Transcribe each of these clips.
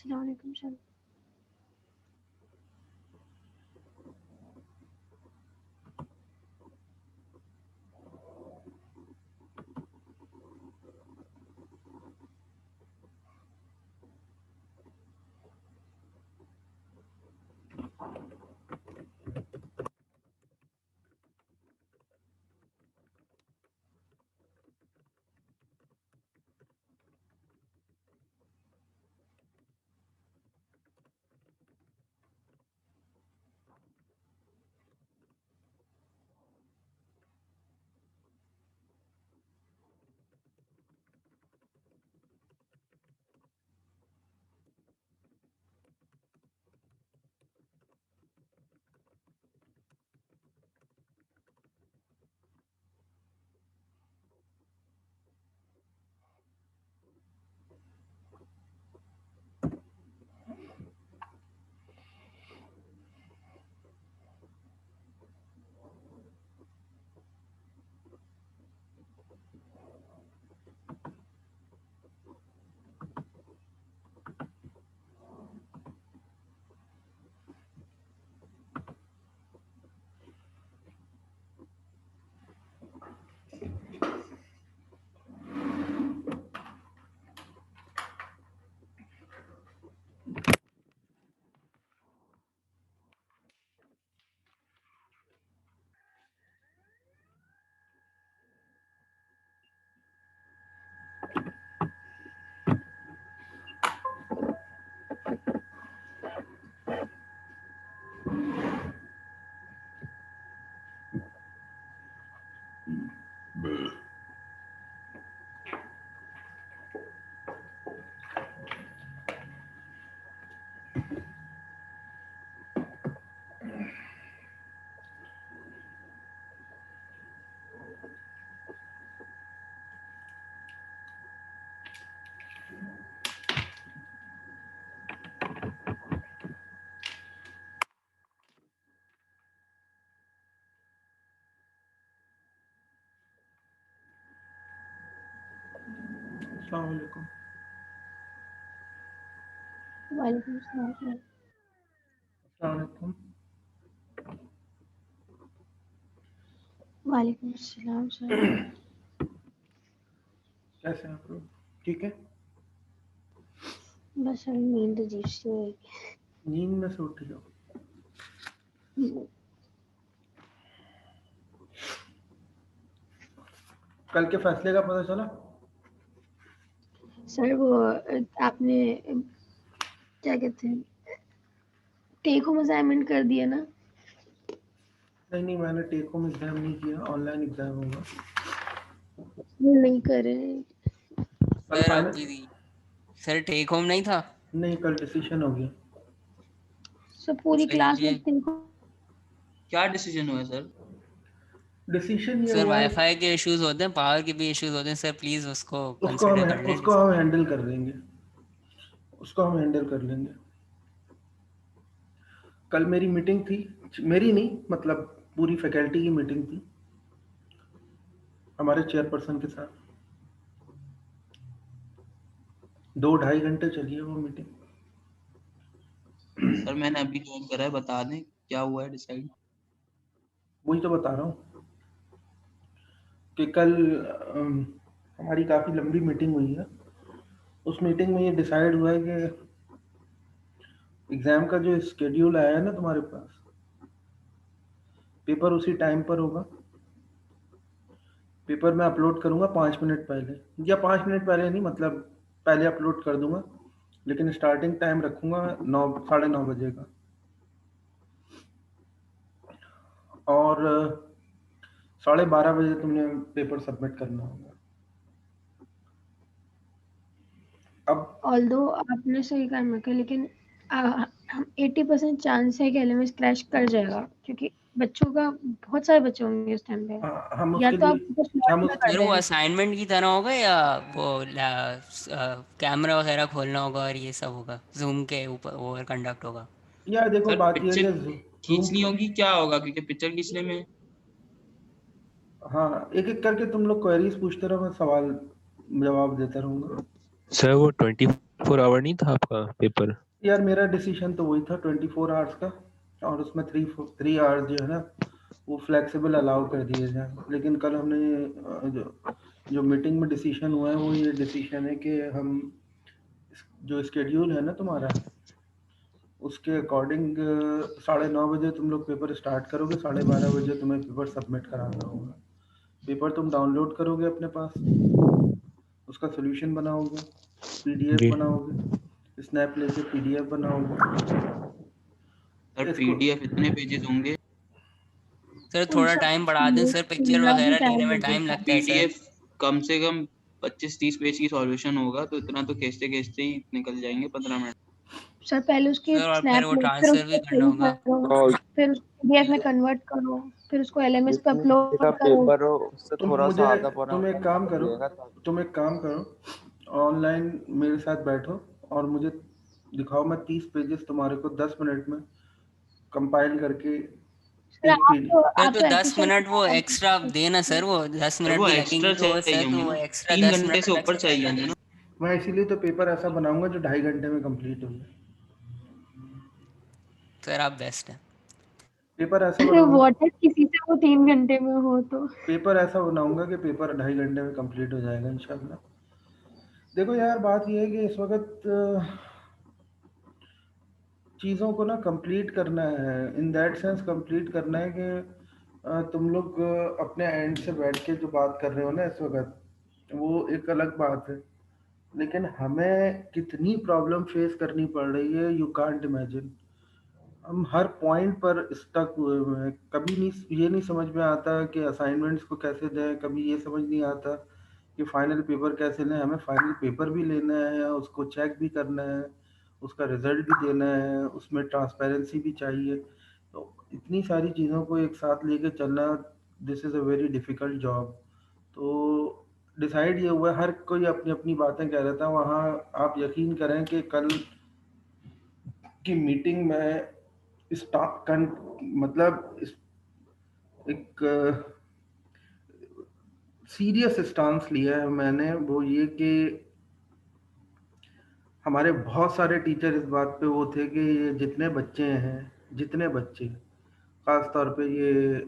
अस्सलाम वालेकुम सर। अस्सलाम वालेकुम। वालेकुम सलाम सर। अस्सलाम वालेकुम। वालेकुम अस्सलाम सर। कैसे हैं आप लोग? ठीक है। बस सर नींद अजीब सी हो नींद में से उठ जाओ। गई। कल के फैसले का पता चला? सर वो आपने क्या कहते हैं टेक होम असाइनमेंट कर दिया ना? नहीं, मैंने टेक होम एग्जाम नहीं किया, ऑनलाइन एग्जाम होगा। नहीं कर रहे। कल सर फाइनल अभी सर टेक होम नहीं था। नहीं, कल डिसीजन हो गया। सर पूरी सर क्लास ये में टेक होम। क्या डिसीजन हुआ सर? डिसीजन ये सर हुआ है, वाईफाई के इश्यूज होते हैं, पावर के भी इश्यूज होते हैं सर, प्लीज उसको उसको कंसिडर कर हम लें। उसको हम हैंडल कर लेंगे। उसको हम हैंडल कर लेंगे। कल मेरी मीटिंग थी, मेरी नहीं मतलब पूरी फैकल्टी की मीटिंग थी हमारे चेयरपर्सन के साथ। 2-2.5 घंटे चली है वो मीटिंग। सर मैंने अभी ज्वाइन करा है, बता दें क्या हुआ है डिसाइड। वही तो बता रहा हूँ कि कल हमारी काफ़ी लंबी मीटिंग हुई है। उस मीटिंग में ये डिसाइड हुआ है कि एग्ज़ाम का जो स्केड्यूल आया है ना तुम्हारे पास, पेपर उसी टाइम पर होगा। पेपर मैं अपलोड करूँगा 5 मिनट पहले, या 5 मिनट पहले नहीं, मतलब पहले अपलोड कर दूंगा, लेकिन स्टार्टिंग टाइम रखूँगा 9 साढ़े 9 बजे का। और 12:30 बजे तुमने पेपर सबमिट करना होगा। अब ऑल्दो आपने सही कहा मैं लेकिन 80% चांस है कि एलएमएस क्रैश कर जाएगा क्योंकि बच्चों का बहुत सारे बच्चे होंगे उस टाइम पे। हम या उसके तो आप लिए स्लॉट हम में उस कर सर वो दें। असाइनमेंट की तरह होगा या वो कैमरा वगैरह खोलना होगा और ये सब होगा, जूम के ऊपर वो कंडक्ट होगा? यार देखो, सर बात यह पिक्चर है कि जूम। खींचनी होगी, क्या होगा? क्योंकि पिक्चर खींचने में हाँ, एक एक करके तुम लोग क्वेरीज पूछते रहो, मैं सवाल जवाब देता रहूँगा। सर वो 24 आवर नहीं था आपका पेपर? यार मेरा डिसीजन तो वही था 24 आवर्स का, और उसमें 3 आवर्स जो है ना वो फ्लेक्सिबल अलाउ कर दिए जाए। लेकिन कल हमने जो मीटिंग में डिसीजन हुआ है वो ये डिसीजन है कि हम जो स्केड्यूल है ना तुम्हारा, उसके अकॉर्डिंग 9:30 बजे तुम लोग पेपर स्टार्ट करोगे, 12:30 बजे तुम्हें पेपर सबमिट कराना होगा। पेपर तुम डाउनलोड करोगे अपने पास, उसका सोल्यूशन बनाओगे, पीडीएफ जी बनाओगे, स्नैप लेके पीडीएफ बनाओगे। सर इसको पीडीएफ इतने पेजेस होंगे? सर उन थोड़ा सब टाइम बढ़ा दें सर, पिक्चर मिला भी वगैरह लेने टाइम में टाइम लगेगा। लगता है सर। पीडीएफ कम से कम 25-30 पेज की सॉल्यूशन होगा, तो इतना तो खींचते खींचते ही निकल जाएंगे 15 मिनट। सर पहले उसकी सर और फिर स्नैप वो लो, फिर ट्रांसफर भी उसको करना सेव होगा। करो, फिर उसको पीडीएफ में कन्वर्ट करो, फिर उसको एलएमएस पे जितने घंटे का अपलोड करो। पेपर हो उससे तुम थोड़ा सा मुझे आधा पौना तुम एक घंटा काम कम करो, लगेगा। ऑनलाइन मेरे साथ बैठो और मुझे दिखाओ। मैं 30 पेजेस तुम्हारे को 10 मिनट में कंपाइल करके सर एक पी सर आप तो तो 10 एफिशिएंट मिनट वो एक्स्ट्रा देना सर, वो 10 सर मिनट वो भी एक्स्ट्रा लगेंगे तो चाहिए सर, तो होंगे वो ना, एक्स्ट्रा 3 10 घंटे मिनट से अलग ऊपर से चाहिए कर होंगे दें। ना। मैं इसीलिए तो पेपर ऐसा बनाऊंगा जो 2.5 घंटे में कंप्लीट हो जाए। सर आप बेस्ट हैं। पेपर ऐसा अरे बनाऊंगा व्हाट इफ किसी से वो 3 घंटे में हो तो। पेपर ऐसा बनाऊंगा कि पेपर 2.5 घंटे में कंप्लीट हो जाएगा इंशाल्लाह। देखो यार, बात ये है कि इस वक्त चीज़ों को ना कंप्लीट करना है, इन दैट सेंस कंप्लीट करना है कि तुम लोग अपने एंड से बैठ के जो बात कर रहे हो ना इस वक्त, वो एक अलग बात है। लेकिन हमें कितनी प्रॉब्लम फेस करनी पड़ रही है, यू कांट इमेजिन। हम हर पॉइंट पर स्टक हुए हुए हैं। कभी नहीं, ये नहीं समझ में आता कि असाइनमेंट्स को कैसे दें, कभी ये समझ नहीं आता कि फाइनल पेपर कैसे लें। हमें फाइनल पेपर भी लेना है, उसको चेक भी करना है, उसका रिजल्ट भी देना है, उसमें ट्रांसपेरेंसी भी चाहिए। तो इतनी सारी चीज़ों को एक साथ लेके चलना, this is a very difficult job. तो डिसाइड ये हुआ, हर कोई अपनी अपनी बातें कह रहा था वहाँ। आप यकीन करें कि कल की मीटिंग में मतलब एक सीरियस स्टांस लिया है मैंने, वो ये कि हमारे बहुत सारे टीचर इस बात पे वो थे कि ये जितने बच्चे ख़ास तौर पे ये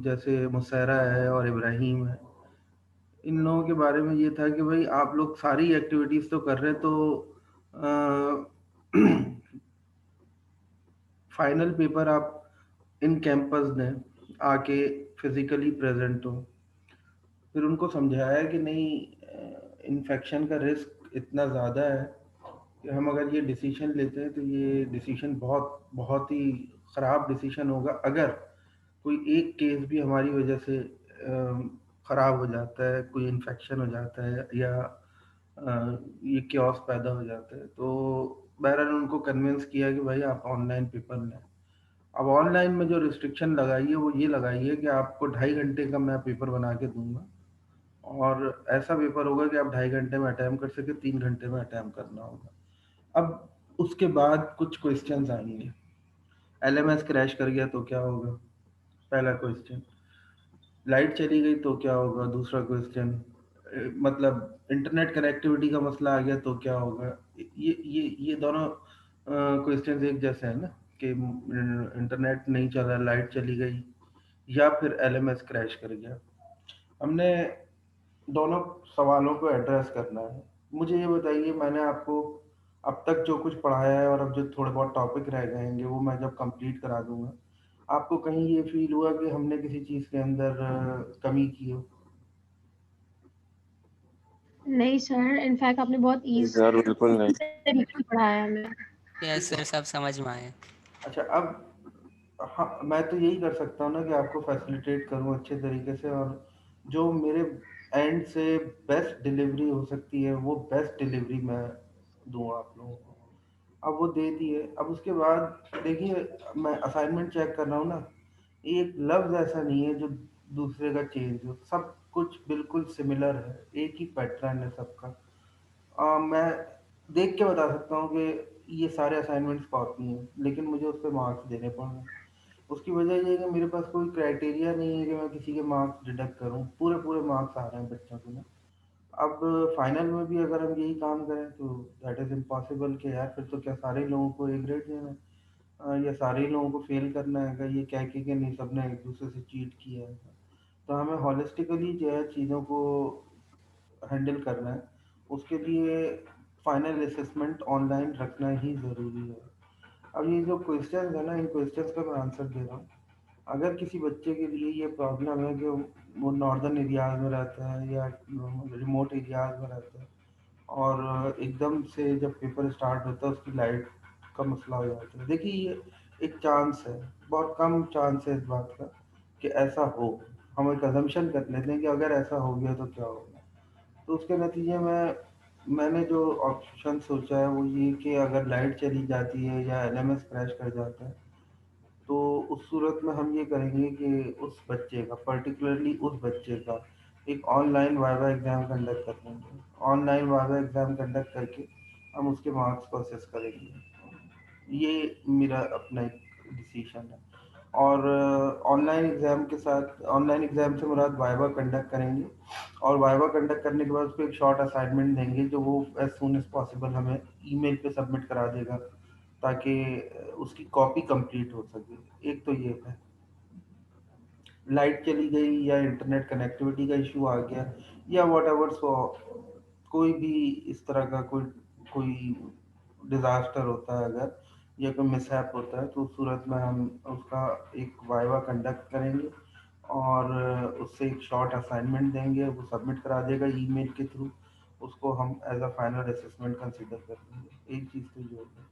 जैसे मुसैरा है और इब्राहिम है, इन लोगों के बारे में ये था कि भाई आप लोग सारी एक्टिविटीज़ तो कर रहे हैं, तो फाइनल पेपर आप इन कैंपस दें, आके फिजिकली प्रेजेंट हो। फिर उनको समझाया कि नहीं, इन्फेक्शन का रिस्क इतना ज़्यादा है कि हम अगर ये डिसीजन लेते हैं तो ये डिसीजन बहुत बहुत ही ख़राब डिसीजन होगा। अगर कोई एक केस भी हमारी वजह से ख़राब हो जाता है, कोई इन्फेक्शन हो जाता है या ये क्योस पैदा हो जाता है, तो बहरहाल उनको कन्विंस किया कि भाई आप ऑनलाइन पेपर लें। अब ऑनलाइन में जो रिस्ट्रिक्शन लगाई है वो ये लगाई है कि आपको 2.5 घंटे का मैं पेपर बना के दूंगा, और ऐसा पेपर होगा कि आप 2.5 घंटे में अटैम्प्ट कर सके, 3 घंटे में अटैम्प्ट करना होगा। अब उसके बाद कुछ क्वेश्चंस आएंगे। एलएमएस क्रैश कर गया तो क्या होगा, पहला क्वेश्चन। लाइट चली गई तो क्या होगा, दूसरा क्वेश्चन। मतलब इंटरनेट कनेक्टिविटी का मसला आ गया तो क्या होगा। ये दोनों क्वेश्चंस एक जैसे हैं ना, कि इंटरनेट नहीं चला, लाइट चली गई, या फिर एलएमएस क्रैश कर गया। हमने दोनों सवालों को एड्रेस करना है। मुझे ये बताइए, मैंने आपको अब तक जो कुछ पढ़ाया है और अब जो थोड़े बहुत टॉपिक रह जाएंगे वो मैं जब कंप्लीट करा दूंगा, आपको कहीं ये फील हुआ कि हमने किसी चीज़ के अंदर कमी की हो? नहीं सर, इनफैक्ट आपने बहुत सर बिल्कुल नहीं। तरीके से पढ़ाया हमें। यस सर, सब समझ में आए। अच्छा, अब हाँ, मैं तो यही कर सकता हूँ ना कि आपको फैसिलिटेट करूँ अच्छे तरीके से, और जो मेरे एंड से बेस्ट डिलीवरी हो सकती है वो बेस्ट डिलीवरी मैं दूँ आप लोगों को। अब वो दे दिए, अब उसके बाद देखिए, मैं असाइनमेंट चेक कर रहा हूँ ना, एक लफ्ज़ ऐसा नहीं है जो दूसरे का चेंज हो, सब कुछ बिल्कुल सिमिलर है, एक ही पैटर्न है सबका। मैं देख के बता सकता हूँ कि ये सारे असाइनमेंट्स कॉपी हैं, लेकिन मुझे उस पर मार्क्स देने पड़ रहे हैं। उसकी वजह ये है कि मेरे पास कोई क्राइटेरिया नहीं है कि मैं किसी के मार्क्स डिडक्ट करूँ। पूरे पूरे मार्क्स आ रहे हैं बच्चों के ना। अब फाइनल में भी अगर हम यही काम करें तो दैट इज़ इम्पॉसिबल कि यार फिर तो क्या सारे लोगों को ए ग्रेड देना है, या सारे लोगों को फेल करना है, अगर ये कह के कि नहीं सबने एक दूसरे से चीट किया है। तो हमें हॉलिस्टिकली जो है चीज़ों को हैंडल करना है, उसके लिए फाइनल असेसमेंट ऑनलाइन रखना ही ज़रूरी है। अब ये जो क्वेश्चन है ना, इन क्वेश्चंस का मैं आंसर दे रहा हूँ। अगर किसी बच्चे के लिए ये प्रॉब्लम है कि वो नॉर्दर्न एरियाज में रहता है या रिमोट एरियाज में रहता है, और एकदम से जब पेपर स्टार्ट होता है उसकी लाइट का मसला हो जाता है। देखिए ये एक चांस है, बहुत कम चांस है इस बात का कि ऐसा हो। हम एक अजम्पशन कर लेते हैं कि अगर ऐसा हो गया तो क्या होगा। तो उसके नतीजे में मैंने जो ऑप्शन सोचा है वो ये कि अगर लाइट चली जाती है या एलएमएस क्रैश कर जाता है, तो उस सूरत में हम ये करेंगे कि उस बच्चे का, पर्टिकुलरली उस बच्चे का एक ऑनलाइन वाइवा एग्ज़ाम कंडक्ट कर देंगे। ऑनलाइन वाइवा एग्ज़ाम कंडक्ट करके हम उसके मार्क्स को असेस करेंगे। ये मेरा अपना एक डिसीजन है। और ऑनलाइन एग्ज़ाम के साथ, ऑनलाइन एग्ज़ाम से मुराद वाइवा कंडक्ट करेंगे, और वाइवा कंडक्ट करने के बाद उसको एक शॉर्ट असाइनमेंट देंगे जो वो एज सून एज पॉसिबल हमें ईमेल पे सबमिट करा देगा, ताकि उसकी कॉपी कंप्लीट हो सके। एक तो ये है, लाइट चली गई या इंटरनेट कनेक्टिविटी का इशू आ गया या वट एवर, सो कोई भी इस तरह का कोई कोई डिज़ास्टर होता है अगर, या कोई मिसहैप होता है, तो उस सूरत में हम उसका एक वाइवा कंडक्ट करेंगे और उससे एक शॉर्ट असाइनमेंट देंगे, वो सबमिट करा देगा ईमेल के थ्रू। उसको हम as a final assessment consider कर लेंगे। एक चीज़ तो ये होगी।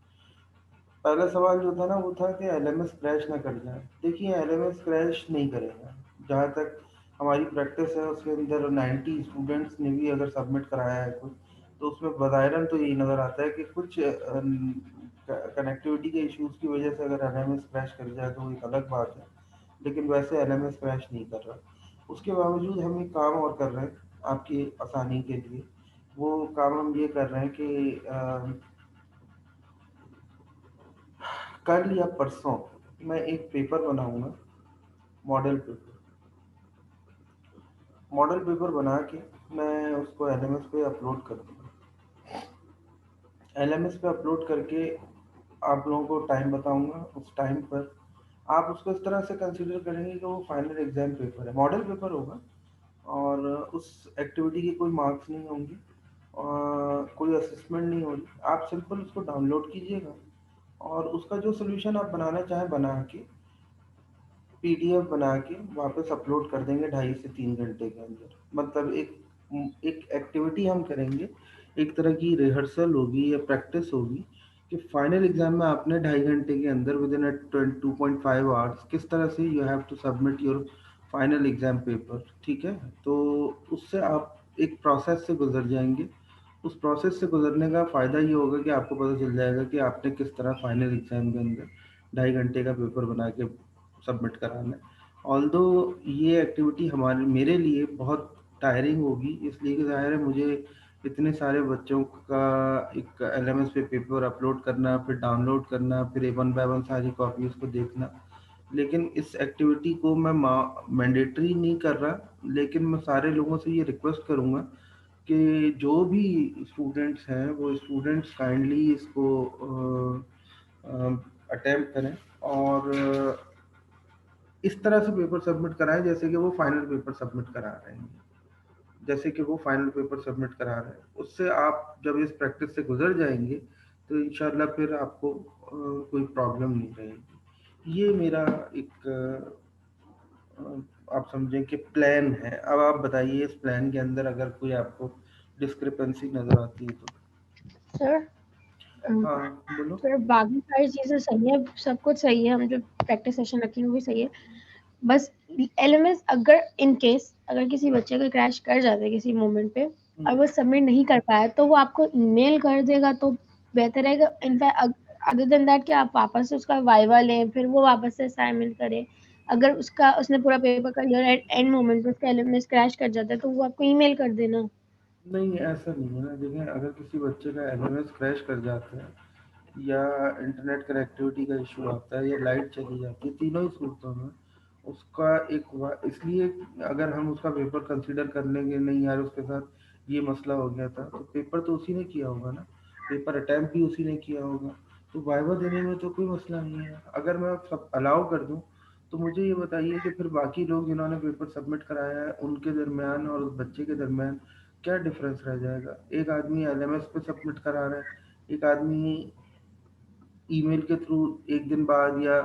पहला सवाल जो था ना वो था कि एलएमएस क्रैश ना कर जाए। देखिए एलएमएस क्रैश नहीं करेगा, जहाँ तक हमारी प्रैक्टिस है उसके अंदर 90 स्टूडेंट्स ने भी अगर सबमिट कराया है कुछ, तो उसमें बज़ाहिरन तो यही नज़र आता है कि कुछ कनेक्टिविटी के इश्यूज़ की वजह से अगर एलएमएस क्रैश कर जाए तो वो एक अलग बात है, लेकिन वैसे एलएमएस क्रैश नहीं कर रहा। उसके बावजूद हम एक काम और कर रहे हैं आपकी आसानी के लिए। वो काम हम ये कर रहे हैं कि कल या परसों मैं एक पेपर बनाऊंगा, मॉडल पेपर। मॉडल पेपर बना के मैं उसको एलएमएस पे अपलोड कर दूंगा। एलएमएस पे अपलोड करके आप लोगों को टाइम बताऊंगा। उस टाइम पर आप उसको इस तरह से कंसीडर करेंगे कि वो फाइनल एग्जाम पेपर है, मॉडल पेपर होगा, और उस एक्टिविटी के कोई मार्क्स नहीं होंगे और कोई असेसमेंट नहीं होगी। आप सिंपल उसको डाउनलोड कीजिएगा और उसका जो सोल्यूशन आप बनाना चाहें बना के पीडीएफ बना के वापस अपलोड कर देंगे 2.5 से 3 घंटे के अंदर। मतलब एक एक्टिविटी हम करेंगे, एक तरह की रिहर्सल होगी या प्रैक्टिस होगी कि फाइनल एग्जाम में आपने 2.5 घंटे के अंदर विद इन 2.5 आवर्स किस तरह से you have to submit your final exam paper. ठीक है, तो उससे आप एक प्रोसेस से गुजर जाएंगे। उस प्रोसेस से गुजरने का फ़ायदा ये होगा कि आपको पता चल जाएगा कि आपने किस तरह फाइनल एग्जाम के अंदर 2.5 घंटे का पेपर बना के सबमिट कराना है। ऑल्दो ये एक्टिविटी हमारे मेरे लिए बहुत टायरिंग होगी, इसलिए कि ज़ाहिर है मुझे इतने सारे बच्चों का एक एलएमएस पे पेपर अपलोड करना, फिर डाउनलोड करना, फिर वन बाय वन सारी कॉपीज़ को देखना। लेकिन इस एक्टिविटी को मैं मैंडेटरी नहीं कर रहा, लेकिन मैं सारे लोगों से ये रिक्वेस्ट करूँगा कि जो भी स्टूडेंट्स हैं वो स्टूडेंट्स काइंडली इसको अटेम्प्ट करें और इस तरह से पेपर सबमिट कराएं जैसे कि वो फाइनल पेपर सबमिट करा रहे हैं, जैसे कि वो फाइनल पेपर सबमिट करा रहे हैं। उससे आप जब इस प्रैक्टिस से गुजर जाएंगे तो इंशाल्लाह फिर आपको कोई प्रॉब्लम नहीं रहेगी। ये मेरा एक आप समझें कि प्लान है। अब आप बताइए इस प्लान के अंदर अगर कोई आपको डिस्क्रिपेंसी नज़र आती है तो। सर हाँ बोलो। सर बाकी सारी चीज़ें सही है, सब कुछ सही है, हम जो प्रैक्टिस सेशन रखेंगे वो भी सही है। बस एलएमएस अगर इन केस अगर किसी बच्चे का क्रैश कर जाता है किसी मोमेंट पे और वो सबमिट नहीं कर पाया तो वो आपको ईमेल कर देगा तो बेहतर रहेगा। इनफैक्ट अदर देन दैट कि आप वापस से उसका वाइवा लें, फिर वो वापस से असाइनमेंट करें। अगर उसने पूरा पेपर कर लिया और एंड मोमेंट पे उसका एलएमएस क्रैश कर जाता है तो वो आपको ईमेल कर देना। नहीं ऐसा नहीं है ना, देखें अगर किसी बच्चे का एलएमएस क्रैश कर जाता है या इंटरनेट कनेक्टिविटी का इशू आता है या लाइट चली जाती है, तीनों ही सूरतों में उसका एक इसलिए अगर हम उसका पेपर कंसीडर कर लेंगे नहीं यार उसके साथ ये मसला हो गया था, तो पेपर तो उसी ने किया होगा ना, पेपर अटैम्प्ट भी उसी ने किया होगा, तो वाइवा देने में तो कोई मसला नहीं है। अगर मैं सब अलाउ कर दूं तो मुझे ये बताइए कि फिर बाकी लोग जिन्होंने पेपर सबमिट कराया है उनके दरमियान और उस बच्चे के दरमियान क्या डिफरेंस रह जाएगा? एक आदमी एलएमएस पे सबमिट करा रहा है, एक आदमी ईमेल के थ्रू एक दिन बाद या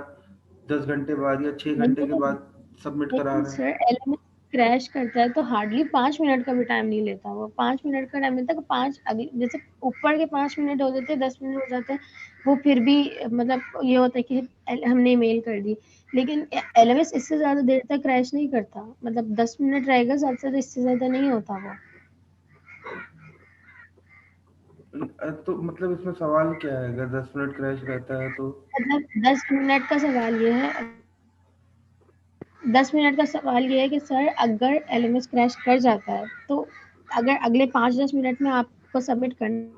10 घंटे बाद या 6 घंटे के बाद सबमिट करा लेकिन रहा है। सर एलिमेंट क्रैश करता है तो हार्डली 5 मिनट का भी टाइम नहीं लेता, वो 5 मिनट का टाइम मिलता है। पाँच अगले जैसे ऊपर के 5 मिनट हो जाते हैं, 10 मिनट हो जाते हैं, वो फिर भी मतलब ये होता है कि हमने मेल कर दी। लेकिन एलएमएस इससे ज्यादा देर तक क्रैश नहीं करता, मतलब 10 मिनट रहेगा ज्यादा से ज्यादा, इससे ज्यादा नहीं होता वो। तो मतलब इसमें सवाल क्या है? अगर 10 मिनट क्रैश रहता है तो मतलब 10 मिनट का सवाल ये है, 10 मिनट का सवाल ये है कि सर अगर एलएमएस क्रैश कर जाता है तो अगर अगले 5-10 मिनट में आपको सबमिट करना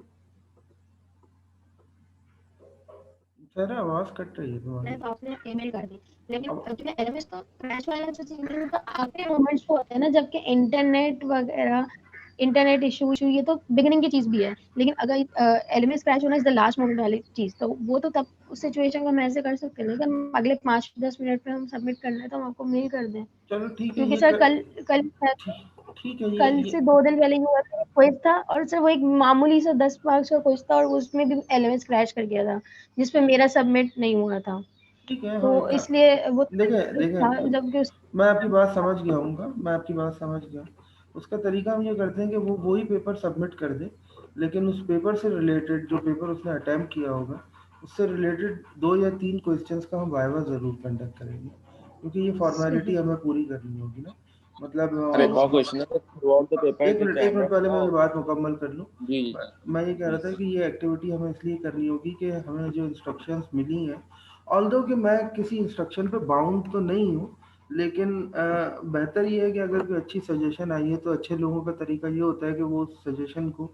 सर आवाज कट रही है तुम्हारी। है तो आपने ईमेल कर दी। लेकिन अब क्योंकि एलएमएस तो क्रैश वाला जो चीज है तो आखिरी मोमेंट्स पे होते हैं ना, जबकि इंटरनेट वगैरह, इंटरनेट इशू ये तो बिगिनिंग की चीज भी है। लेकिन अगर एलएमएस क्रैश होना इज द लास्ट मोमेंट वाली चीज, तो वो तो तब उस सिचुएशन को हम ऐसे कर सकते हैं। लेकिन अगले 5-10 मिनट में हम सबमिट करना है तो हम आपको मेल कर दें। चलो ठीक है, क्योंकि ये सर कर, कल कल ठीक है, कल ये से 2 दिन पहले ही हुआ था, क्विज था, और सर वो एक मामूली सा 10 मार्क्स का क्विज था और उसमें भी एलएमएस क्रैश कर गया था, जिसपे मेरा सबमिट नहीं हुआ था। ठीक है। तो हाँ, इसलिए वो देखें था, देखें, जबकि उस मैं आपकी बात समझ गया हूँ, मैं आपकी बात समझ गया। उसका तरीका हम ये करते हैं कि वो वही पेपर सबमिट कर दे, लेकिन उस पेपर से रिलेटेड जो पेपर उसने अटैम्प्ट किया होगा उससे रिलेटेड 2 या 3 क्वेश्चंस का हम वाइवा ज़रूर कंडक्ट करेंगे, क्योंकि ये फॉर्मेलिटी सही हमें पूरी करनी होगी ना। मतलब सर एक और सही क्वेश्चन है, through out the paper the एक कैमरा मिनट पहले मैं ये ऑफ। बात मुकम्मल कर लूँ। जी जी मैं ये कह रहा था प्लीज। कि ये एक्टिविटी हमें इसलिए करनी होगी कि हमें जो इंस्ट्रक्शंस मिली हैं, ऑल्दो कि मैं किसी इंस्ट्रक्शन पे बाउंड तो नहीं हूँ, लेकिन बेहतर ये है कि अगर कोई अच्छी सजेशन आई है तो अच्छे लोगों का तरीका ये होता है कि वो उस सजेशन को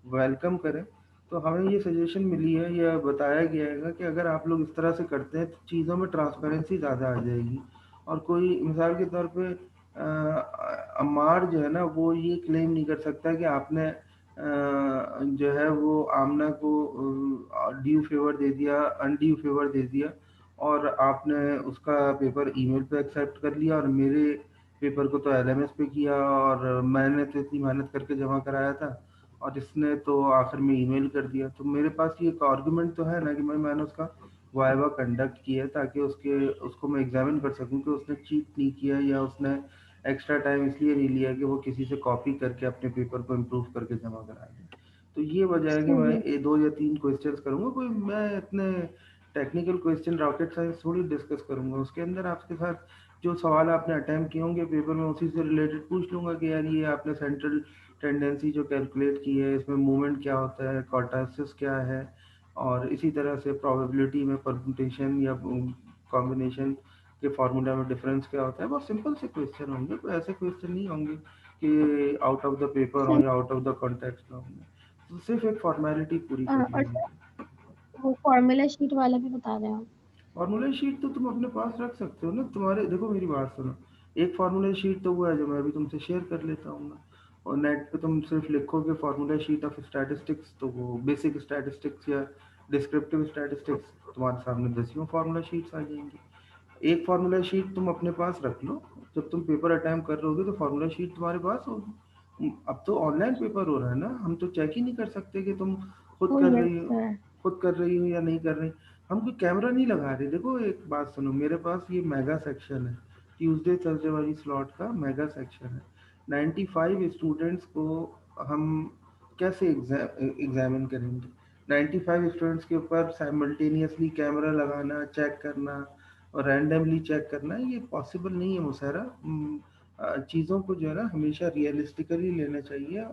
वेलकम करें। तो हमें ये सजेशन मिली है या बताया गया है कि अगर आप लोग इस तरह से करते हैं तो चीज़ों में ट्रांसपेरेंसी ज़्यादा आ जाएगी, और कोई मिसाल के तौर पे अम्मार जो है ना वो ये क्लेम नहीं कर सकता कि आपने जो है वो आमना को ड्यू फेवर दे दिया, अनड्यू फेवर दे दिया, और आपने उसका पेपर ईमेल पे एक्सेप्ट कर लिया और मेरे पेपर को तो एलएमएस पे किया, और मैंने तो इतनी मेहनत करके जमा कराया था और इसने तो आखिर में ईमेल कर दिया। तो मेरे पास ये एक आर्गुमेंट तो है ना कि मैंने उसका वाइवा कंडक्ट किया ताकि उसको मैं एग्जामिन कर सकूं कि उसने चीट नहीं किया या उसने एक्स्ट्रा टाइम इसलिए नहीं लिया कि वो किसी से कॉपी करके अपने पेपर को इम्प्रूव करके जमा करा दे। तो ये वजह है कि मैं सही 2 या 3 क्वेश्चंस करूंगा, कोई मैं इतने टेक्निकल क्वेश्चन रॉकेट साइंस थोड़ी डिस्कस करूंगा। उसके अंदर आपके साथ जो सवाल आपने अटैम्प्ट किए होंगे पेपर में उसी से रिलेटेड पूछ लूंगा कि यार ये आपने सेंट्रल टेंडेंसी जो कैलकुलेट की है इसमें मूवमेंट क्या होता है, कॉर्टासिस क्या है, और इसी तरह से प्रोबेबिलिटी में परम्यूटेशन या कॉम्बिनेशन के फार्मूला में डिफरेंस क्या होता है। बहुत सिंपल से क्वेश्चन होंगे, कोई ऐसे क्वेश्चन नहीं होंगे कि आउट ऑफ द पेपर हो सही। या आउट ऑफ द कॉन्टेक्स्ट में होंगे। तो सिर्फ एक फॉर्मेलिटी पूरी करनी और होगी। वो फॉर्मूला शीट वाला भी बता रहे हैं आप। फार्मूला शीट तो तुम अपने पास रख सकते हो ना, तुम्हारे देखो मेरी बात सुनो, एक फार्मूला शीट तो वो है जो मैं अभी तुमसे शेयर कर लेता हूँ ना, और नेट पे तुम सिर्फ लिखोगे फार्मूला शीट ऑफ स्टैटिस्टिक्स तो वो बेसिक स्टैटिस्टिक्स या डिस्क्रिप्टिव स्टैटिस्टिक्स तुम्हारे सामने 10 फार्मूला शीट्स आ जाएंगी। एक फार्मूला शीट तुम अपने पास रख लो, जब तुम पेपर अटैम्प्ट कर रहे होगे तो फार्मूला शीट तुम्हारे पास होगी। अब तो ऑनलाइन पेपर हो रहा है ना, हम तो चेक ही नहीं कर सकते कि तुम खुद ओ कर यस रही हो, सर। या नहीं कर रही। हम कोई कैमरा नहीं लगा रहे। देखो एक बात सुनो, मेरे पास ये मेगा सेक्शन है, ट्यूसडे थर्सडे वाली स्लॉट का मेगा सेक्शन है। 95 स्टूडेंट्स को हम कैसे एग्जामिन करेंगे? 95 स्टूडेंट्स के ऊपर साइमल्टेनियसली कैमरा लगाना, चेक करना और रैंडमली चेक करना ये पॉसिबल नहीं है मुसहरा। चीज़ों को जो है ना हमेशा रियलिस्टिकली लेना चाहिए,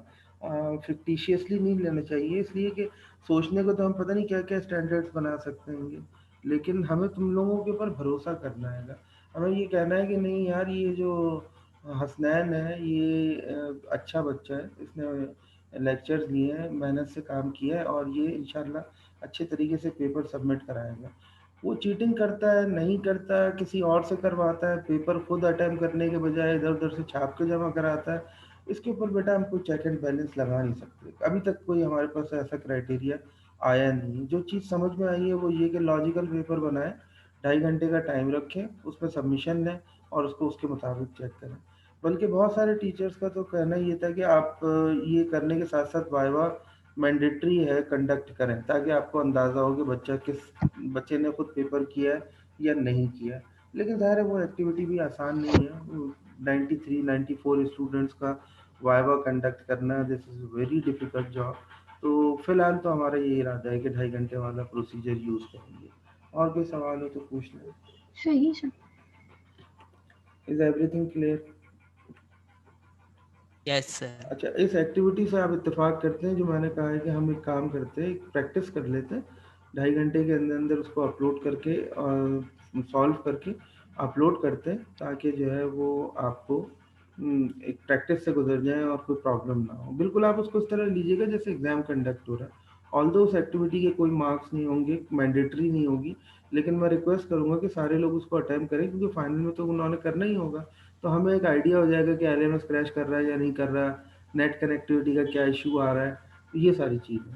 फिक्टिशियसली नहीं लेना चाहिए, इसलिए कि सोचने को तो हम पता नहीं क्या क्या स्टैंडर्ड्स बना सकते हैं, लेकिन हमें तुम लोगों के ऊपर भरोसा करना है। हमें ये कहना है कि नहीं यार ये जो हसनैन है ये अच्छा बच्चा है, इसने लेक्चर्स लिए हैं, मेहनत से काम किया है और ये इंशाल्लाह अच्छे तरीके से पेपर सबमिट कराएगा। वो चीटिंग करता है, नहीं करता है, किसी और से करवाता है, पेपर खुद अटेम्प्ट करने के बजाय इधर उधर से छाप के जमा कराता है, इसके ऊपर बेटा हम कोई चेक एंड बैलेंस लगा नहीं सकते, अभी तक कोई हमारे पास ऐसा क्राइटेरिया आया नहीं। जो चीज़ समझ में आई है वो ये कि लॉजिकल पेपर बनाएं, 2.5 घंटे का टाइम रखें, उसमें सबमिशन लें और उसको उसके मुताबिक चेक करें। बल्कि बहुत सारे टीचर्स का तो कहना ये था कि आप ये करने के साथ साथ वाइवा मैंडेटरी है कंडक्ट करें, ताकि आपको अंदाज़ा हो कि बच्चे ने खुद पेपर किया है या नहीं किया है। लेकिन ज़ाहिर है वो एक्टिविटी भी आसान नहीं है। 93-94 स्टूडेंट्स का वाइवा कंडक्ट करना, this is very difficult job. तो फिलहाल तो हमारा ये इरादा है कि 2.5 घंटे वाला प्रोसीजर यूज़ करेंगे। और कोई सवाल हो तो पूछ लें। सही sir. Is everything clear? Yes sir. अच्छा, इस एक्टिविटी से आप इत्तेफाक करते हैं जो मैंने कहा है कि हम एक काम करते हैं, एक प्रैक्टिस कर लेते हैं, 2.5 घंटे के अंदर अंदर उसको अपलोड करके सॉल्व करके अपलोड करते हैं, ताकि जो है वो आपको एक प्रैक्टिस से गुजर जाए और कोई प्रॉब्लम ना हो। बिल्कुल आप उसको इस तरह लीजिएगा जैसे एग्ज़ाम कंडक्ट हो रहा है। ऑल्दो उस एक्टिविटी के कोई मार्क्स नहीं होंगे, मैंडेटरी नहीं होगी, लेकिन मैं रिक्वेस्ट करूँगा कि सारे लोग उसको अटेम्प्ट करें, क्योंकि फाइनल में तो उन्होंने करना ही होगा। तो हमें एक आइडिया हो जाएगा कि एलएमएस क्रैश कर रहा है या नहीं कर रहा, नेट कनेक्टिविटी का क्या इशू आ रहा है, ये सारी चीज़ें।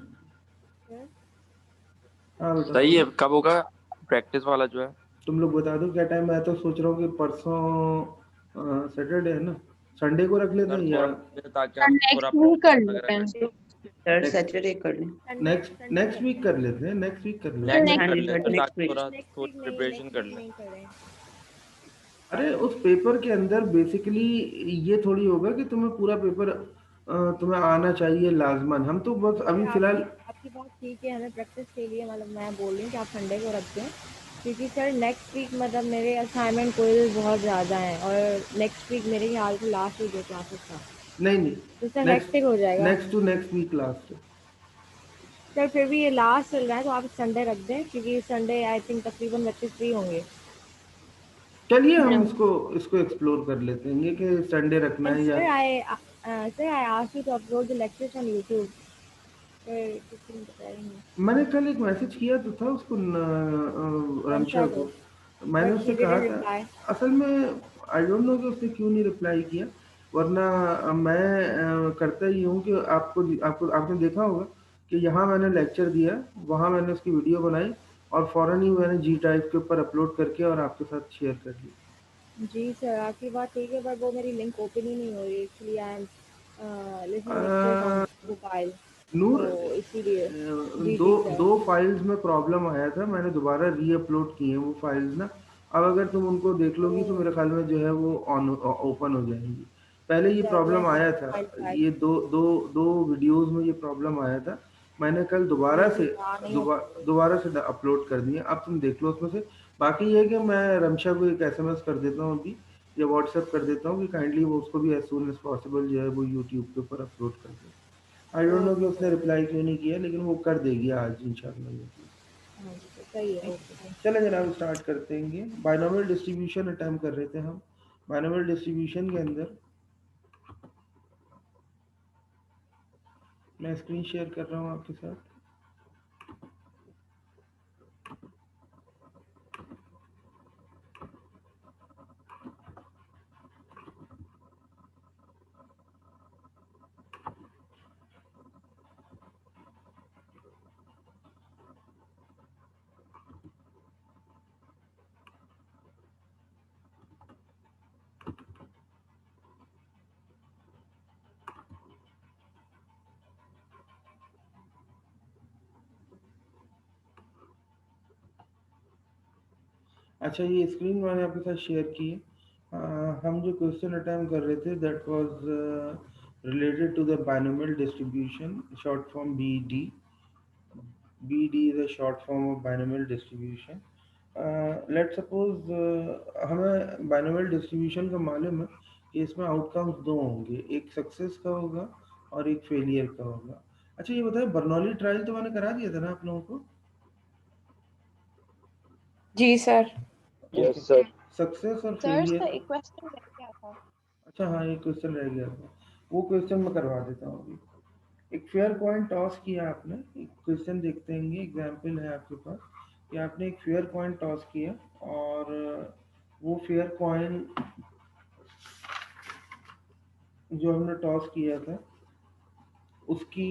हाँ बेटा सही है। कब होगा प्रैक्टिस वाला जो है? तुम लोग बता दो क्या टाइम। मैं तो सोच रहा हूँ कि परसों सैटरडे है ना, संडे को रख लेते सर हैं या थोड़ा ताकि हम पूरा नेक्स्ट वीक कर वगैरह लेते हैं। करें। सर सैटरडे कर लें। नेक्स्ट वीक कर लेते हैं, नेक्स्ट वीक कर लेते नेक्स्ट हैं। वीक कर हाँ जी लेते सर, हैं नेक्स्ट ताकि वीक। थोड़ी प्रिपरेशन कर लें। अरे उस पेपर के अंदर बेसिकली ये थोड़ी होगा कि तुम्हें पूरा पेपर तुम्हें आना चाहिए लाजमन। हम तो बस अभी फिलहाल आपकी बात ठीक है, हमें प्रैक्टिस के लिए मतलब मैं बोल रही हूँ कि आप संडे को रख दें, क्योंकि सर नेक्स्ट वीक मतलब मेरे असाइनमेंट कोई बहुत ज़्यादा हैं और नेक्स्ट वीक मेरे ख्याल से लास्ट वीक है क्लासेस का, नहीं तो सर नेक्स्ट हेक्टिक हो जाएगा। नेक्स्ट वीक लास्ट है। सर फिर भी ये लास्ट चल रहा है तो आप संडे रख दें, क्योंकि संडे आई थिंक तकरीबन बच्चे फ्री होंगे। चलिए हम इसको इसको एक्सप्लोर कर लेते हैं, ये कि संडे रखना एंड है या sir I asked you to upload the lectures on YouTube. Sir कुछ नहीं बता रही हूँ। मैंने कल एक मैसेज किया तो था उसको रमशा को, मैंने बट उससे ही कहा डिडंट था। रिप्लाई। असल में आई डोंट नो कि उसने क्यों नहीं रिप्लाई किया, वरना मैं करता ही हूँ कि आपको आपने देखा होगा कि यहाँ मैंने लेक्चर दिया, वहाँ मैंने उसकी वीडियो बनाई और फ़ौरन ही मैंने जी ड्राइव के ऊपर अपलोड करके और आपके साथ शेयर कर दी। जी सर, आपकी बात ठीक है, बट वो मेरी लिंक ओपन ही नहीं हो रही। Actually I am listening lectures on uh, mobile, नूर तो इसीलिए। जी दो जी सर। दो फाइल्स में प्रॉब्लम आया था, मैंने दोबारा री अपलोड किए हैं वो फाइल्स ना। अब अगर तुम उनको देख लोगी तो मेरे ख्याल में जो है वो ऑन ओपन हो जाएंगी। पहले ये अच्छा, प्रॉब्लम मैं आया था, फाइल फाइल ये दो दो दो वीडियोस में ये प्रॉब्लम आया था। मैंने कल दोबारा जी से हाँ, नहीं ओपन हो रही। दोबारा से अपलोड कर दिए, अब तुम देख लो उसमें से। बाकी ये है कि मैं रमशा को एक एसएमएस कर देता हूँ अभी, या व्हाट्सएप कर देता हूँ कि काइंडली वो उसको भी एज सून एज पॉसिबल जो है वो यूट्यूब के ऊपर अपलोड कर दे। आई डोंट नो कि उसने रिप्लाई क्यों नहीं किया, लेकिन वो कर देगी आज इंशाल्लाह ये चीज़। हाँ जी सर, सही है, ओके। चलें जनाब, स्टार्ट करते हैं। बाइनोमियल डिस्ट्रीब्यूशन अटैम्प्ट कर रहे थे हम। बाइनोमियल डिस्ट्रीब्यूशन के अंदर मैं स्क्रीन शेयर कर रहा हूँ आपके साथ। अच्छा, ये स्क्रीन मैंने आपके साथ शेयर की है। हम जो क्वेश्चन अटैम्प्ट कर रहे थे that was related to the binomial distribution, short form BD. BD is a short form of binomial distribution. Let's suppose हमें binomial distribution का मालूम है कि इसमें आउटकम्स दो होंगे, एक सक्सेस का होगा और एक फेलियर का होगा। अच्छा ये बताएं, बर्नौली ट्रायल तो मैंने करा दिया था ना आप लोगों को? जी सर। Yes sir. सक्सेस और सर फेलियर। एक क्वेश्चन रह गया था। अच्छा हाँ, एक क्वेश्चन रह गया था, वो क्वेश्चन मैं करवा देता हूँ अभी। एक फेयर कॉइन टॉस किया आपने, एक क्वेश्चन देखते हैं, एग्जाम्पल है आपके पास कि आपने एक फेयर कॉइन टॉस किया और वो फेयर कॉइन जो हमने टॉस किया था उसकी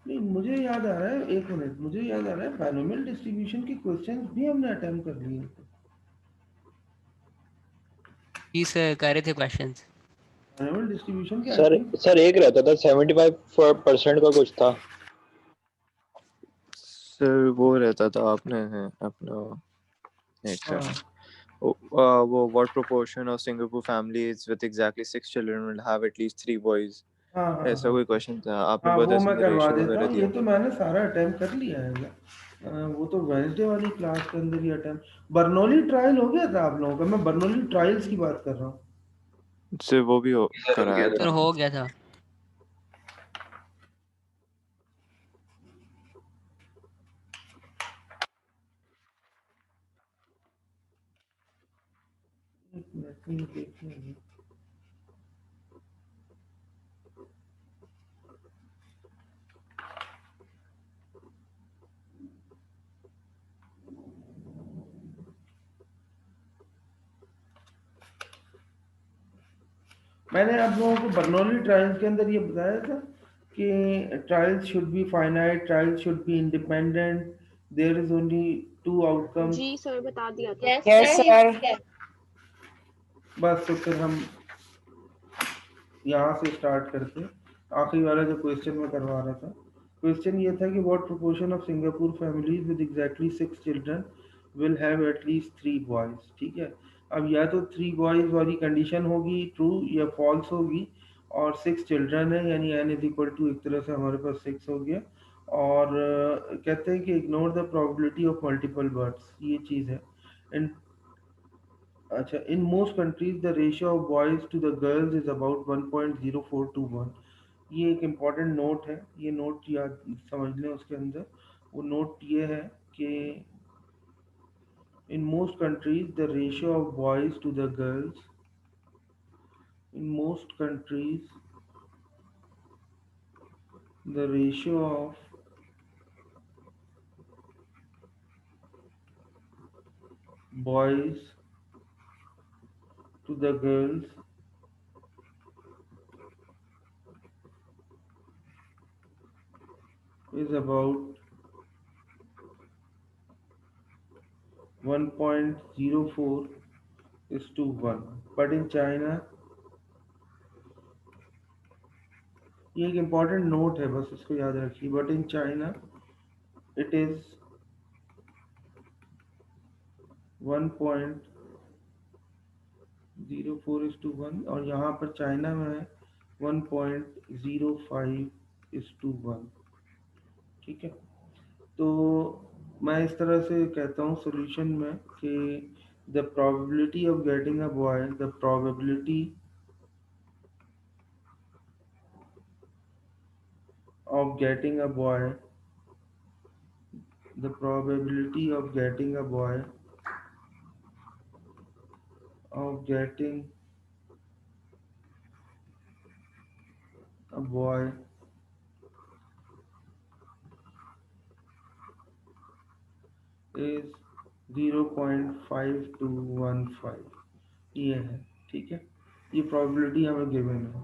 नहीं, मुझे याद आ रहा है, एक मिनट, मुझे याद आ रहा है बाइनोमियल डिस्ट्रीब्यूशन के क्वेश्चंस भी हमने अटेम्प्ट कर लिए थे। जी सर कर रहे थे क्वेश्चंस। बाइनोमियल डिस्ट्रीब्यूशन के सर एक रहता था 75% का कुछ था सर, वो रहता था आपने अपना एक सेकंड, वो what proportion of Singapore families with exactly 6 children will have at least 3 boys, ऐसा कोई क्वेश्चन था, आपने हाँ, बहुत वो ऐसे मैं करवा रेशियो देता वगैरह हूँ, दिया ये तो मैंने सारा अटेम्प्ट कर लिया है। वो तो वेडनेसडे वाली क्लास के अंदर ही अटेम्प्ट। बर्नौली ट्रायल हो गया था आप लोगों का, मैं बर्नौली ट्रायल्स की बात कर रहा हूँ। सर वो भी कराया सर था। हो गया था। एक मिनट में देखिए, मैंने आप लोगों को बर्नौली ट्रायल्स के अंदर ये बताया था कि trials should be finite, trials should be independent, there is only 2 outcomes. जी सर बता दिया था। Yes sir. बस तो फिर हम यहाँ से स्टार्ट करते हैं। आखिरी वाला जो क्वेश्चन मैं करवा रहा था, क्वेश्चन ये था कि what proportion of Singapore families with exactly 6 children will have at least 3 boys. ठीक है, अब या तो 3 बॉयज वाली कंडीशन होगी ट्रू या फॉल्स होगी, और 6 चिल्ड्रन है यानी n इज इक्वल टू, एक तरह से हमारे पास 6 हो गया। और कहते हैं कि ignore the probability of multiple births, ये चीज़ है। इन अच्छा, in most countries the ratio of boys to the girls is about 1.04 to 1। ये एक इम्पॉर्टेंट नोट है, ये नोट याद समझ लें। उसके अंदर वो नोट ये है कि in most countries the ratio of boys to the girls, in most countries the ratio of boys to the girls is about 1.04 is to 1, but in China, ये एक इम्पॉर्टेंट नोट है, बस इसको याद रखिए, but in China it is 1.04 is to 1, और यहाँ पर चाइना में है 1.05 is to 1। ठीक है, तो मैं इस तरह से कहता हूँ सॉल्यूशन में कि the probability of getting a boy, the probability of getting a boy, the probability of getting a boy, of getting a boy is 0.5215, ये है। ठीक है, ये प्रोबेबिलिटी हमें गिवन है।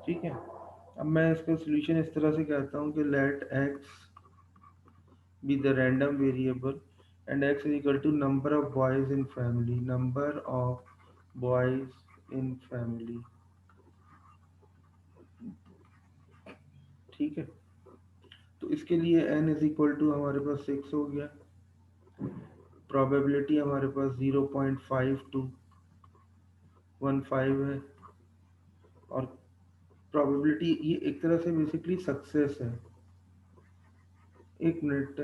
ठीक है, अब मैं इसका सॉल्यूशन इस तरह से कहता हूँ कि late x be the random variable and x is equal to number of boys in family, number of boys in family। ठीक है, तो इसके लिए n इज इक्वल टू हमारे पास 6 हो गया, प्रोबेबिलिटी हमारे पास 0.5215 है, और प्रोबेबिलिटी ये एक तरह से बेसिकली सक्सेस है। एक minute,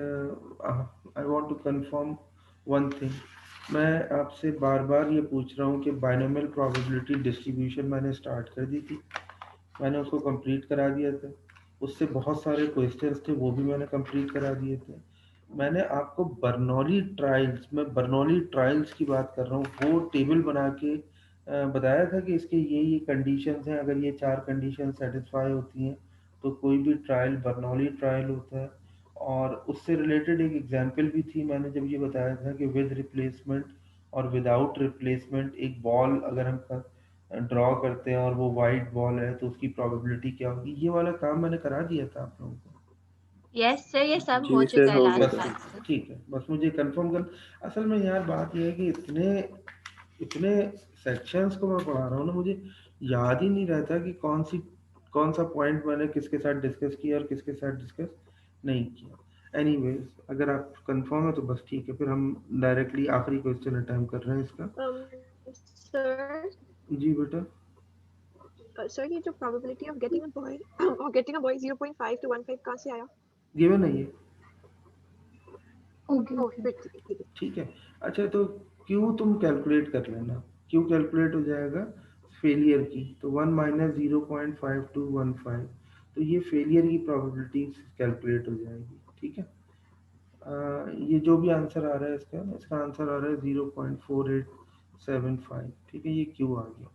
I want to confirm one thing. मैं आपसे बार बार ये पूछ रहा हूँ कि बाइनोमियल प्रोबेबिलिटी डिस्ट्रीब्यूशन मैंने स्टार्ट कर दी थी, मैंने उसको कंप्लीट करा दिया था, उससे बहुत सारे क्वेश्चंस थे वो भी मैंने कंप्लीट करा दिए थे। मैंने आपको बर्नौली ट्रायल्स, मैं बर्नौली ट्रायल्स की बात कर रहा हूँ, वो टेबल बना के बताया था कि इसके ये कंडीशंस हैं, अगर ये 4 कंडीशन सेटिस्फाई होती हैं तो कोई भी ट्रायल बर्नौली ट्रायल होता है। और उससे रिलेटेड एक एग्जांपल भी थी, मैंने जब ये बताया था कि विद रिप्लेसमेंट और विदाउट रिप्लेसमेंट एक बॉल अगर हम ड्रॉ करते हैं और वो वाइट बॉल है तो उसकी प्रोबेबिलिटी क्या होगी। ये वाला काम मैंने करा दिया था आप लोगों को। यस सर, ये सब जी हो सर, चुका है हो लास्ट गया बस था। क्लास से। ठीक है, बस मुझे कंफर्म कर। असल में यार बात ये है कि इतने सेक्शंस को मैं पढ़ा रहा हूँ ना, मुझे याद ही नहीं रहता कि कौन सा पॉइंट मैंने किसके साथ डिस्कस किया और किसके साथ डिस्कस नहीं किया। एनीवेज, अगर आप कंफर्म है तो बस ठीक है, फिर हम डायरेक्टली आखिरी क्वेश्चन अटेम्प्ट कर रहे हैं इसका। सर जी बेटा। सर ये जो probability of getting a boy और गेटिंग अ बॉय 0.5 to 1.5 कहाँ से आया? गिवन है ये। Okay oh okay. फिर ठीक है। ठीक है। अच्छा, तो क्यू तुम कैलकुलेट कर लेना। क्यू कैलकुलेट हो जाएगा फेलियर की, तो 1 माइनस 0.5215, तो ये फेलियर की प्रोबेबिलिटी कैलकुलेट हो जाएगी। ठीक है। ये जो भी आंसर आ रहा है इसका आंसर आ रहा है 0.4875। ठीक है, ये क्यू आ गया।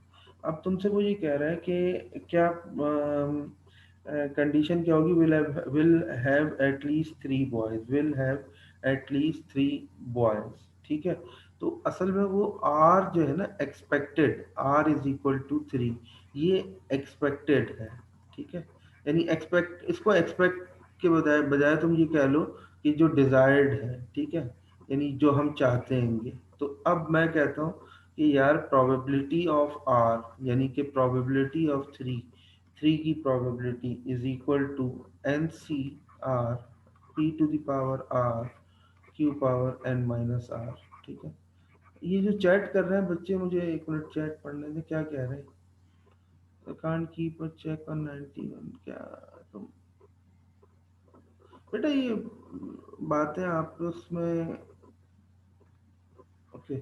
अब तुमसे वो ये कह रहा है कि क्या कंडीशन क्या होगी, will have at least 3 boys, will have at least 3 boys. ठीक है, तो असल में वो आर जो है ना, expected r is equal to 3, ये एक्सपेक्टेड है। ठीक है, यानी इसको एक्सपेक्ट के बजाय बजाय तुम ये कह लो कि जो डिजायर्ड है। ठीक है, यानी जो हम चाहते हैं। तो अब मैं कहता हूँ कि यार प्रोबेबिलिटी ऑफ आर, यानी कि प्रोबेबिलिटी ऑफ 3 की probability is equal to n c r p to the power r q power n minus r. ठीक है, ये जो चैट कर रहे हैं बच्चे, मुझे 1 मिनट चैट पढ़ने दें, क्या कह रहे हैं। Can't keep a check on 91, क्या तुम बेटा ये बातें आपस में। Okay,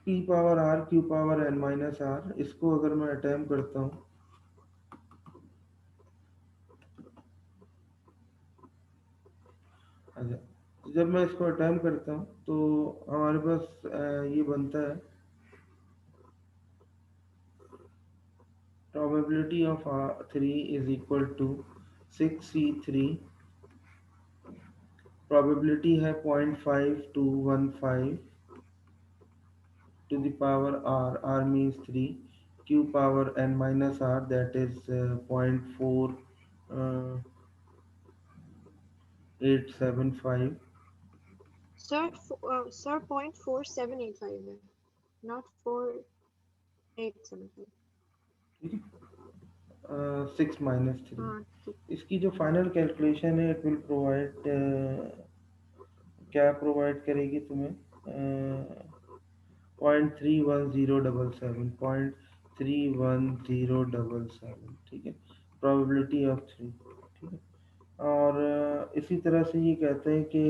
p power r q power n minus r, इसको अगर मैं अटेम्प्ट करता हूँ, अच्छा, जब मैं इसको अटेम्प्ट करता हूँ तो हमारे पास ये बनता है probability of 3 is equal to 6c3, probability है 0.5215 to the power r means 3, q power n minus r, that is 0.4875। Sir 0.4785 है, नॉट 4875। ठीक है, 6 माइनस 3। हाँ ठीक। इसकी जो फाइनल कैलकुलेशन है, इट विल प्रोवाइड, क्या प्रोवाइड करेगी तुम्हें, 0.31077। ठीक है, प्रोबेबिलिटी ऑफ 3। ठीक है, और इसी तरह से ये कहते हैं कि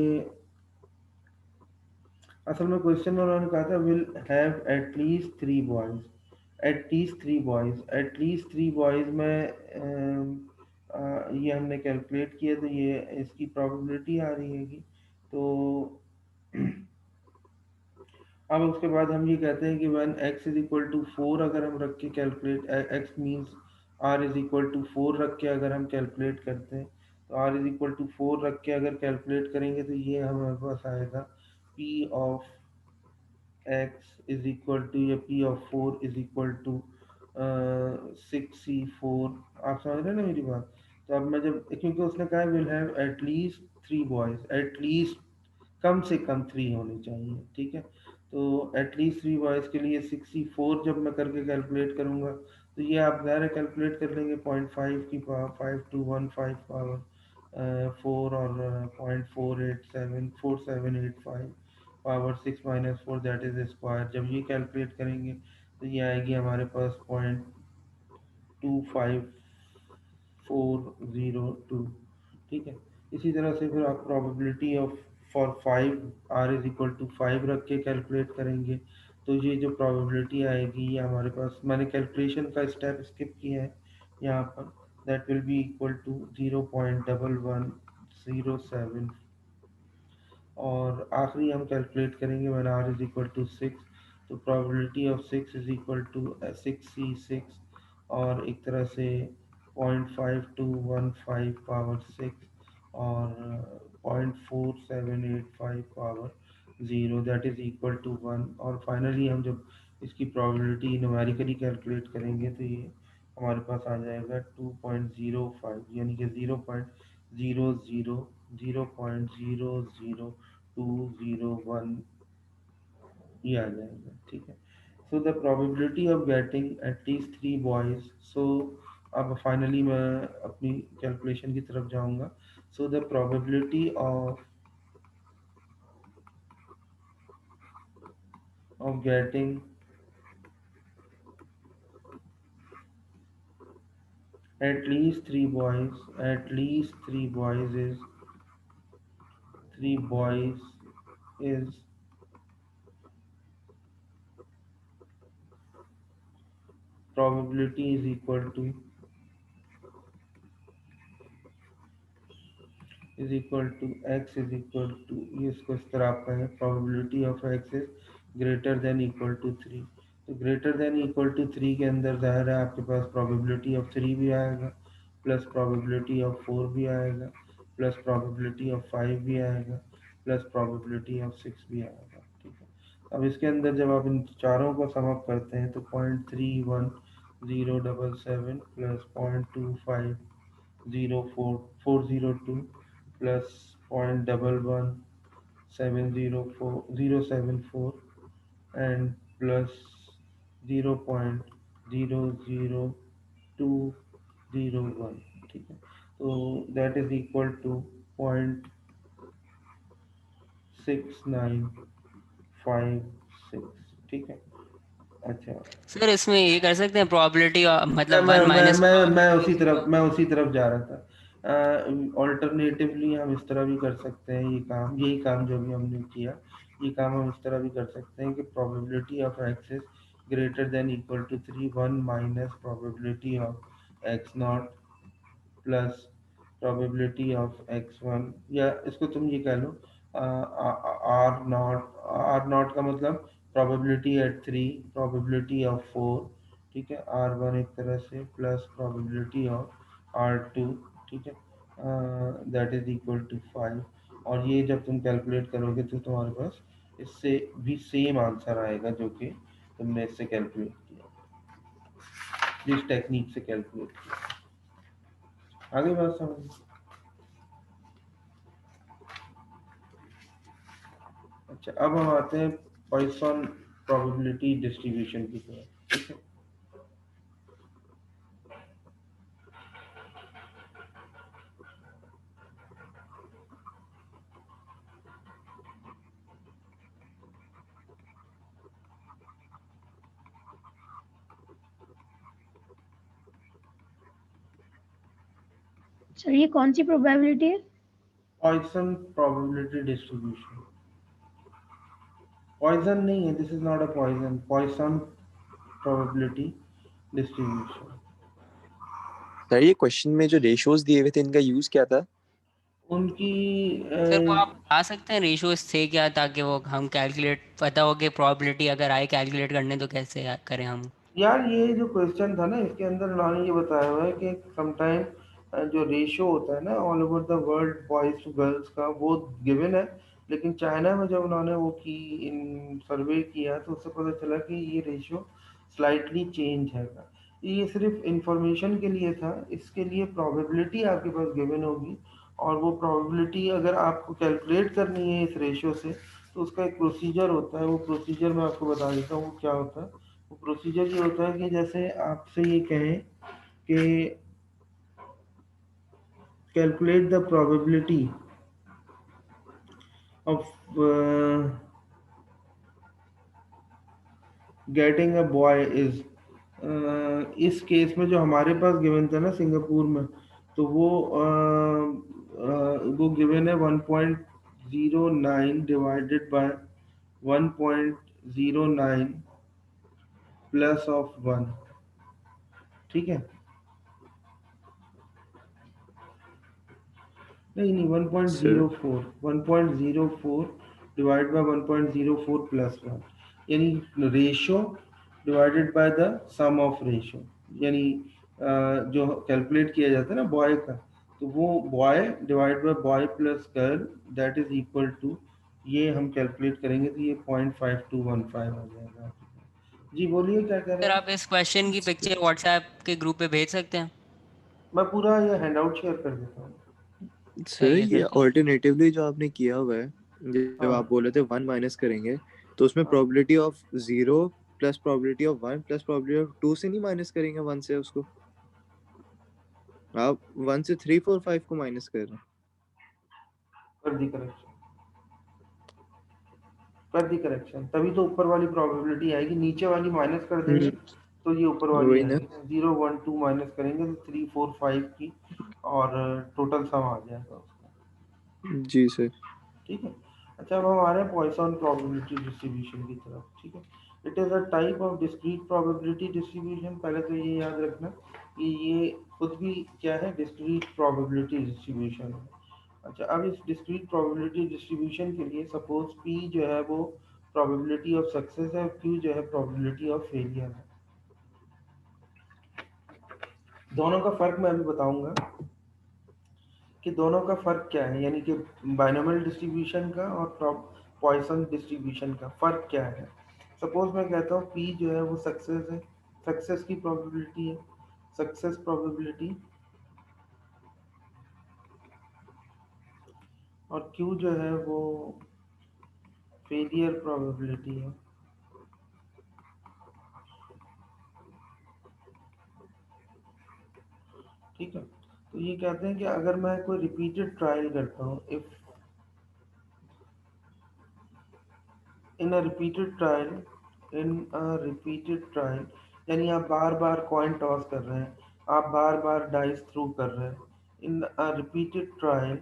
असल में क्वेश्चन में उन्होंने कहा था will have at least 3 boys, at least three boys में ये हमने कैलकुलेट किया, तो ये इसकी प्रोबेबिलिटी आ रही है। तो अब उसके बाद हम ये कहते हैं कि one x is equal to 4 अगर हम रख के calculate, x means r is equal to 4 रख के अगर हम कैलकुलेट करते हैं, तो आर इज इक्वल टू 4 रख के अगर कैलकुलेट करेंगे तो ये हमारे पास आएगा P of x is equal to, या P of 4 is equal to 6c4। आप समझ रहे हैं ना मेरी बात। तो अब मैं जब, क्योंकि उसने कहा will have at least 3 boys, at least कम से कम 3 होने चाहिए। ठीक है, तो एटलीस्ट 3 बॉयज के लिए 64 जब मैं करके कैलकुलेट करूँगा तो ये आप ज़ाहिर कैलकुलेट कर लेंगे 0.5 की पावर 5215 पावर 4 और 0.4785 power 6 minus 4, that is square. जब ये कैलकुलेट करेंगे तो ये आएगी हमारे पास 0.25402। ठीक है, इसी तरह से फिर आप probability of for 5 r is equal to 5 रख के कैलकुलेट करेंगे, तो ये जो प्रोबेबिलिटी आएगी ये हमारे पास, मैंने कैलकुलेशन का स्टेप स्किप किया है यहाँ पर, that will be equal to 0.1107। और आखिरी हम कैलकुलेट करेंगे when r is equal to 6, तो probability of 6 is equal to 6c6, और एक तरह से 0.5215 पावर 6 और 0.4785 power 0 that is equal to 1। और फाइनली हम जब इसकी प्रोबेबिलिटी न्यूमेरिकली कैलकुलेट करेंगे तो ये हमारे पास आ जाएगा 2.05, यानी कि 0.00000.00201 ये आ जाएगा। ठीक है, so the probability of getting at least 3 boys. So अब फाइनली मैं अपनी कैलकुलेशन की तरफ जाऊंगा। So the probability of getting at least 3 boys, at least 3 boys is probability is equal to x is equal to, ये इसको इस तरह आपका है, probability of x is greater than equal to 3। तो greater than equal to 3 के अंदर जाहिर है आपके पास probability of 3 भी आएगा, प्लस probability of 4 भी आएगा, प्लस probability of 5 भी आएगा, प्लस probability of 6 भी आएगा। ठीक है, अब इसके अंदर जब आप इन चारों को सम अप करते हैं तो 0.31077 प्लस 0.2504402 प्लस 0.11704 एंड प्लस 0.00201। ठीक है, तो दैट इज इक्वल टू 0.6956। ठीक है, अच्छा सर इसमें ये कर सकते हैं प्रोबेबिलिटी मतलब मैं 1 माइनस मैं उसी तरफ जा रहा था। ऑल्टरनेटिवली हम इस तरह भी कर सकते हैं, यही काम जो भी हमने किया, ये काम हम इस तरह भी कर सकते हैं कि probability of x is greater than equal to 3 1 minus probability of x not plus probability of x1, या इसको तुम ये कह लो आर नॉट का मतलब प्रोबेबिलिटी एट 3, प्रोबेबिलिटी ऑफ 4। ठीक है, R1 एक तरह से प्लस प्रोबेबिलिटी ऑफ R2। ठीक है, दैट इज इक्वल टू 5। और ये जब तुम कैलकुलेट करोगे तो तुम्हारे पास इससे भी सेम आंसर आएगा जो कि तुमने इससे कैलकुलेट किया, जिस टेक्निक से कैलकुलेट किया। आगे बात समझ। अच्छा, अब हम आते हैं पॉइसन प्रोबेबिलिटी डिस्ट्रीब्यूशन की तरफ। ठीक है, सर ये कौन सी प्रोबेबिलिटी है? Poisson probability distribution. पॉइजन नहीं है, this is not a poison, Poisson probability distribution. Sir ये क्वेश्चन में जो रेशियोज दिए हुए थे इनका यूज क्या था? उनकी सर वो आप बता सकते हैं रेशियोज थे क्या, ताकि वो हम कैलकुलेट पता हो कि प्रोबेबिलिटी अगर आए कैलकुलेट करने तो कैसे करें हम? यार ये जो क्वेश्चन था ना, इसके अंदर उन्होंने ये बताया हुआ है कि समटाइम जो रेशियो होता है ना all over the world boys to girls का, वो गिवन है, लेकिन चाइना में जब उन्होंने वो की इन सर्वे किया तो उससे पता चला कि ये रेशियो स्लाइटली चेंज है। ये सिर्फ इंफॉर्मेशन के लिए था, इसके लिए प्रोबेबिलिटी आपके पास गिवन होगी, और वो प्रोबेबिलिटी अगर आपको कैलकुलेट करनी है इस रेशियो से तो उसका एक प्रोसीजर होता है। वो प्रोसीजर मैं आपको बता देता हूँ वो क्या होता है। वो प्रोसीजर ये होता है कि जैसे आपसे ये कहें कि calculate the probability of getting a boy is, इस केस में जो हमारे पास गिवन था ना सिंगापुर में, तो वो गिवन है 1.09 डिवाइडेड बाय 1.09 प्लस ऑफ 1। ठीक है, नहीं 1.04 डिवाइड बाय 1.04 प्लस 1, यानी ratio divided by the sum of ratio, यानी जो कैलकुलेट किया जाता है ना बॉय का, तो तो वो boy divide by boy plus girl that is equal to, ये हम कैलकुलेट करेंगे तो ये 0.5215 हो जाएगा। जी बोलिए क्या कह रहे सर हैं? आप इस क्वेश्चन की पिक्चर व्हाट्सएप के ग्रुप पे भेज सकते हैं? मैं पूरा ये हैंडआउट शेयर कर देता हूँ। सर सही है ये फिर तो। ऑल्टरनेटिवली जो आपने किया हुआ है, जब हाँ आप बोले थे 1 माइनस करेंगे, तो उसमें हाँ probability of 0 plus probability of 1 plus probability of 2 से नहीं माइनस करेंगे 1 से उसको? आप 1 से 3 4 5 को माइनस कर रहे हैं। कर दी करेक्शन, कर दी करेक्शन, तभी तो ऊपर वाली प्रोबेबिलिटी आएगी, नीचे वाली माइनस कर देंगे तो ये ऊपर वाली वही ना। आएगी। 0 1 2 माइनस करेंगे तो 3 4 5 की, और टोटल सम आ जाएगा उसका। जी सर। ठीक है। अच्छा अब हम आ रहे हैं पॉइसन प्रोबेबिलिटी डिस्ट्रीब्यूशन की तरफ। ठीक है, it is a type of discrete probability distribution. पहले तो ये याद रखना कि ये खुद भी क्या है, डिस्क्रीट प्रोबेबिलिटी डिस्ट्रीब्यूशन है। अच्छा अब इस डिस्क्रीट प्रोबेबिलिटी डिस्ट्रीब्यूशन के लिए सपोज P जो है वो प्रोबेबिलिटी ऑफ सक्सेस है, Q जो है प्रोबेबिलिटी ऑफ फेलियर है। दोनों का फर्क मैं अभी बताऊंगा कि दोनों का फर्क क्या है, यानी कि बाइनोमियल डिस्ट्रीब्यूशन का और पॉइसन डिस्ट्रीब्यूशन का फर्क क्या है। सपोज मैं कहता हूँ P जो है वो सक्सेस है, सक्सेस की प्रोबेबिलिटी है, सक्सेस प्रोबेबिलिटी, और Q जो है वो फेलियर प्रोबेबिलिटी है। ठीक है, तो ये कहते हैं कि अगर मैं कोई रिपीटेड ट्रायल करता हूँ, if in a repeated trial, in a repeated trial, यानी आप बार बार कॉइन टॉस कर रहे हैं, आप बार बार डाइस थ्रू कर रहे हैं, in a repeated trial,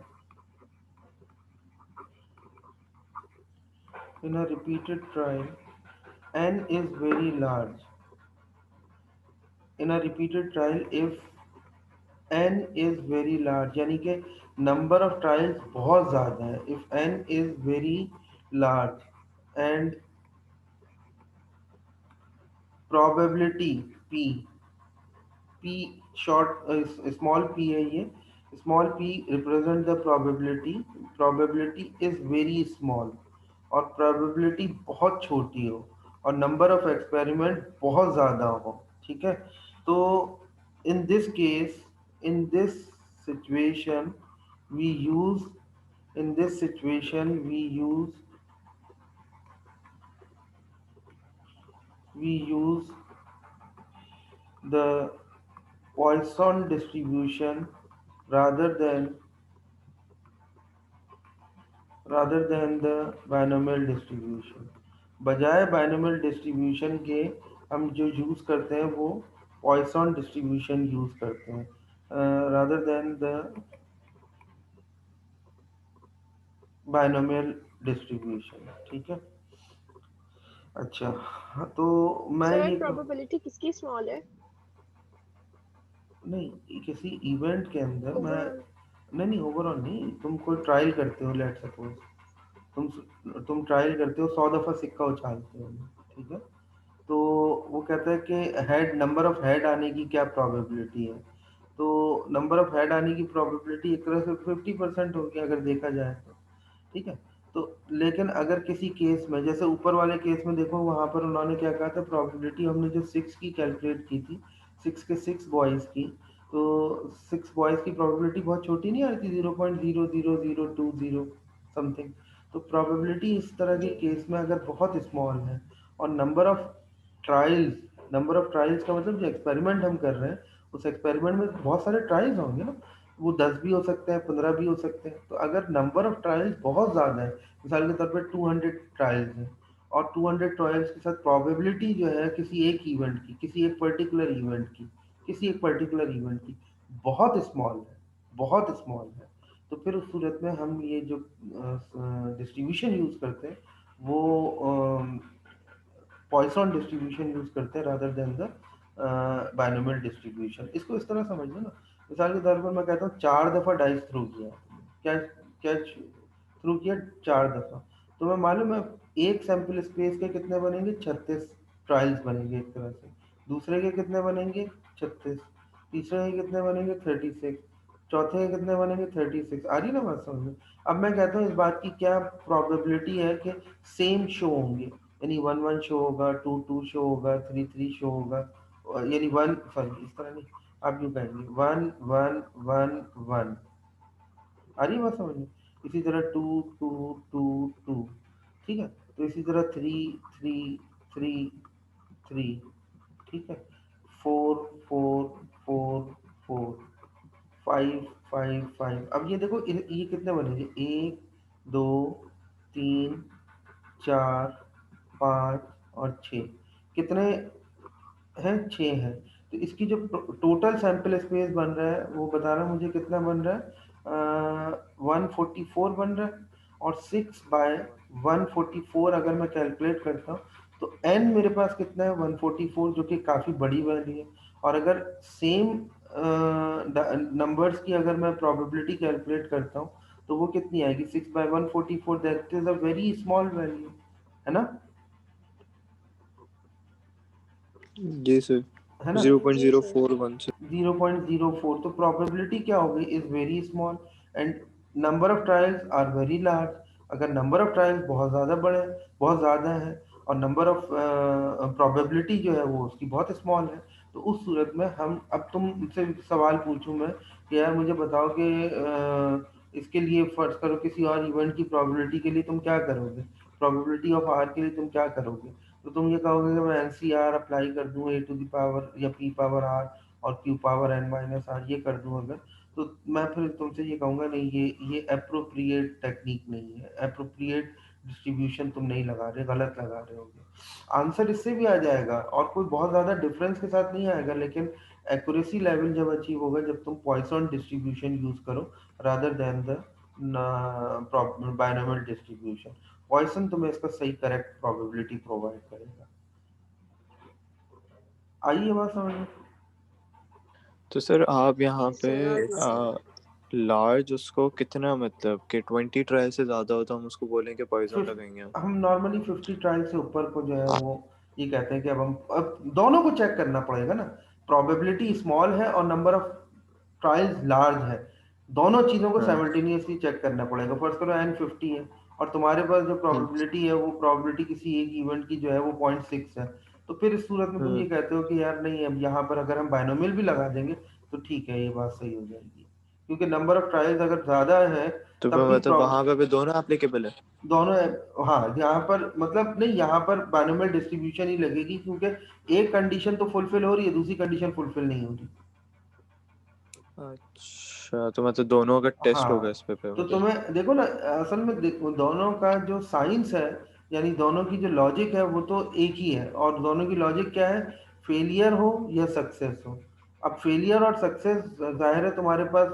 in a repeated trial n is very large, in a repeated trial if n is very large, यानी कि नंबर ऑफ ट्रायल्स बहुत ज़्यादा है, if n is very large and probability p, p short small p है ये, small p represent the probability, probability is very small, और probability बहुत छोटी हो, और नंबर ऑफ एक्सपेरिमेंट बहुत ज़्यादा हो। ठीक है, तो in this case, in this situation we use, in this situation we use the Poisson distribution rather than the binomial distribution। बजाय binomial distribution के हम जो यूज़ करते हैं वो Poisson distribution यूज़ करते हैं, rather than the binomial distribution। ठीक है। अच्छा हाँ, तो मैं सर ये प्रोबेबिलिटी किसकी स्मॉल है? नहीं, किसी इवेंट के अंदर मैं, ओवरऑल? नहीं ओवरऑल नहीं, तुम कोई ट्रायल करते हो, लेट सपोज तुम ट्रायल करते हो, 100 दफ़ा सिक्का उछालते हो। ठीक है, तो वो कहता है कि हेड, नंबर ऑफ हेड आने की क्या प्रोबेबिलिटी है, तो नंबर ऑफ हेड आने की प्रोबेबिलिटी एक तरह से 50% होगी अगर देखा जाए तो। ठीक है, तो लेकिन अगर किसी केस में, जैसे ऊपर वाले केस में देखो, वहाँ पर उन्होंने क्या कहा था, प्रोबेबिलिटी हमने जो 6 की कैलकुलेट की थी, 6 के 6 बॉयज़ की, तो 6 बॉयज़ की प्रोबेबिलिटी बहुत छोटी नहीं आ रही थी, 0.00020 समथिंग। तो प्रोबेबिलिटी इस तरह के जी केस में अगर बहुत स्मॉल है, और number of trials, number of trials का मतलब जो एक्सपेरिमेंट हम कर रहे हैं, उस एक्सपेरिमेंट में बहुत सारे ट्रायल्स होंगे ना, वो 10 भी हो सकते हैं, 15 भी हो सकते हैं। तो अगर नंबर ऑफ ट्रायल्स बहुत ज़्यादा है, मिसाल के तौर पे 200 ट्रायल्स हैं, और 200 ट्रायल्स के साथ प्रोबेबिलिटी जो है किसी एक इवेंट की, किसी एक पर्टिकुलर इवेंट की, किसी एक पर्टिकुलर इवेंट की बहुत स्मॉल है, बहुत स्मॉल है, तो फिर उस सूरत में हम ये जो डिस्ट्रीब्यूशन यूज़ करते हैं वो पॉइसन डिस्ट्रीब्यूशन यूज़ करते हैं rather than the binomial distribution. इसको इस तरह समझ लो ना, मिसाल के तौर पर मैं कहता हूँ 4 दफ़ा डाइस थ्रू किया, कैच कैच थ्रू किया 4 दफ़ा, तो मैं मालूम है एक सैंपल स्पेस के कितने बनेंगे, 36 ट्रायल्स बनेंगे एक तरह से, दूसरे के कितने बनेंगे 36, तीसरे के कितने बनेंगे 36, चौथे के कितने बनेंगे 36। आ रही ना बात समझ में? अब मैं कहता हूँ इस बात की क्या प्रोबेबिलिटी है कि सेम शो होंगे, यानी 1 1 शो होगा, 2 2 शो होगा, 3 3 शो होगा, यानी 1 सॉरी इस तरह नहीं, आप यूँ कहेंगे 1 1 1 1। आ रही बात समझ में? इसी तरह 2 2 2 2, ठीक है। तो इसी तरह 3 3 3 3, ठीक है। 4 4 4 4, 5 5 5। अब ये देखो ये कितने बनेंगे, 1 2 3 4 5 और 6, कितने हैं, 6 हैं। तो इसकी जो टोटल सैंपल स्पेस बन रहा है वो बता रहा है मुझे कितना बन रहा है, 144 बन रहा है। और 6/144 अगर मैं कैलकुलेट करता हूँ तो n मेरे पास कितना है 144, जो कि काफ़ी बड़ी वैल्यू है। और अगर सेम नंबर्स की अगर मैं प्रोबेबिलिटी कैलकुलेट करता हूँ तो वो कितनी आएगी 6/144, that is a very small value, है ना? जी सर, है ना? 0.041 सर। 0.04, तो प्रोबेबिलिटी क्या होगी, is very small and number of trials are very large. अगर नंबर ऑफ ट्रायल्स बहुत ज़्यादा बड़े, बहुत ज़्यादा है, और नंबर ऑफ प्रोबेबिलिटी जो है वो उसकी बहुत स्मॉल है, तो उस सूरत में हम, अब तुमसे सवाल पूछूं मैं कि यार मुझे बताओ कि इसके लिए फर्ज करो किसी और इवेंट की प्रोबेबिलिटी के लिए तुम क्या करोगे, प्रोबेबिलिटी ऑफ आर के लिए तुम क्या करोगे? तो तुम ये कहोगे कि मैं एनसीआर अप्लाई कर दूं, ए टू द पावर या पी पावर आर और q power n minus r, ये कर दूं अगर, तो मैं फिर तुमसे ये कहूंगा नहीं, ये अप्रोप्रिएट टेक्निक नहीं है, अप्रोप्रिएट डिस्ट्रीब्यूशन तुम नहीं लगा रहे, गलत लगा रहे होगे। आंसर इससे भी आ जाएगा और कोई बहुत ज़्यादा डिफरेंस के साथ नहीं आएगा, लेकिन एक्यूरेसी लेवल जब अचीव होगा जब तुम पॉइसन डिस्ट्रीब्यूशन यूज करो rather than the binomial distribution. Poisson तुम्हें इसका सही करेक्ट प्रोबेबिलिटी प्रोवाइड करेगा। आइए बात समझ में? तो सर आप यहाँ Yes, पे sir. Yes, sir. लार्ज उसको कितना, मतलब कि 20 ट्रायल से ज़्यादा हो तो हम उसको बोलेंगे पॉइजन फिफ- लगाएंगे? हम नॉर्मली 50 ट्रायल से ऊपर को जो है वो ये कहते हैं कि अब दोनों को चेक करना पड़ेगा ना, प्रोबेबिलिटी स्मॉल है और नंबर ऑफ ट्रायल्स लार्ज है, दोनों चीज़ों को हाँ। साइमल्टेनियसली चेक करना पड़ेगा। फर्स्ट करो n 50 है और तुम्हारे पास जो प्रोबेबिलिटी है वो प्रोबेबिलिटी किसी एक इवेंट की जो है वो 0.6 है, तो फिर इस सूरत में तुम ये कहते हो कि यार नहीं, अब यहाँ पर अगर हम बायनोमियल भी लगा देंगे तो ठीक है, ये बात सही हो जाएगी, क्योंकि नंबर ऑफ ट्रायल्स अगर ज़्यादा है तो तब भी मतलब वहाँ पे भी दोनों एप्लीकेबल है? दोनों हाँ, यहाँ पर मतलब नहीं, यहाँ पर बायनोमियल डिस्ट्रीब्यूशन ही लगेगी, क्योंकि एक कंडीशन तो फुलफिल हो रही है, दूसरी कंडीशन फुलफिल नहीं हो रही। अच्छा, तो मतलब दोनों का टेस्ट होगा हाँ, इस पे तो मतलब? तुम्हें देखो ना, असल में देखो दोनों का जो साइंस है, यानी दोनों की जो लॉजिक है वो तो एक ही है, और दोनों की लॉजिक क्या है, फेलियर हो या सक्सेस हो। अब फेलियर और सक्सेस जाहिर है तुम्हारे पास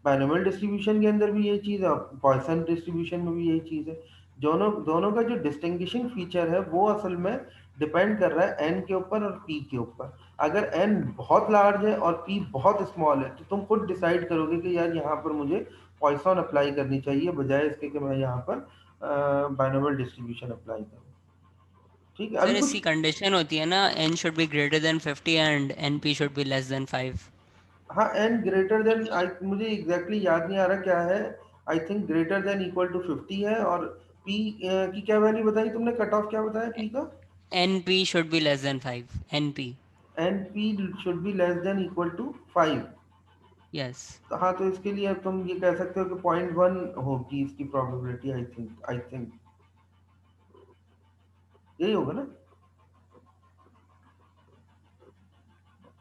बायनोमियल डिस्ट्रीब्यूशन के अंदर भी यही चीज़ है, पॉइसन डिस्ट्रीब्यूशन में भी यही चीज़ है। दोनों दोनों का जो डिस्टिंग्विशिंग फीचर है वो असल में डिपेंड कर रहा है एन के ऊपर और पी के ऊपर। अगर एन बहुत लार्ज है और पी बहुत स्मॉल है तो तुम खुद डिसाइड करोगे कि यार यहाँ पर मुझे पॉइसन अप्लाई करनी चाहिए बजाय इसके कि मैं यहाँ पर बायनोमियल डिस्ट्रीब्यूशन अप्लाई करूँ। ठीक है, सर अभी कुछ इसकी कंडीशन होती है ना, n should be greater then 50 and np should be less than 5। हाँ, एन ग्रेटर देन, आई मुझे एग्जैक्टली याद नहीं आ रहा क्या है, I think greater than equal to 50 है, और पी की क्या वैल्यू बताई तुमने, कट ऑफ क्या बताया पी का? np should be less than 5, np। N p should be less than equal to 5। Yes. हाँ, तो इसके लिए अब तुम ये कह सकते हो कि 0.1 होगी इसकी प्रोबेबिलिटी, आई थिंक यही होगा ना?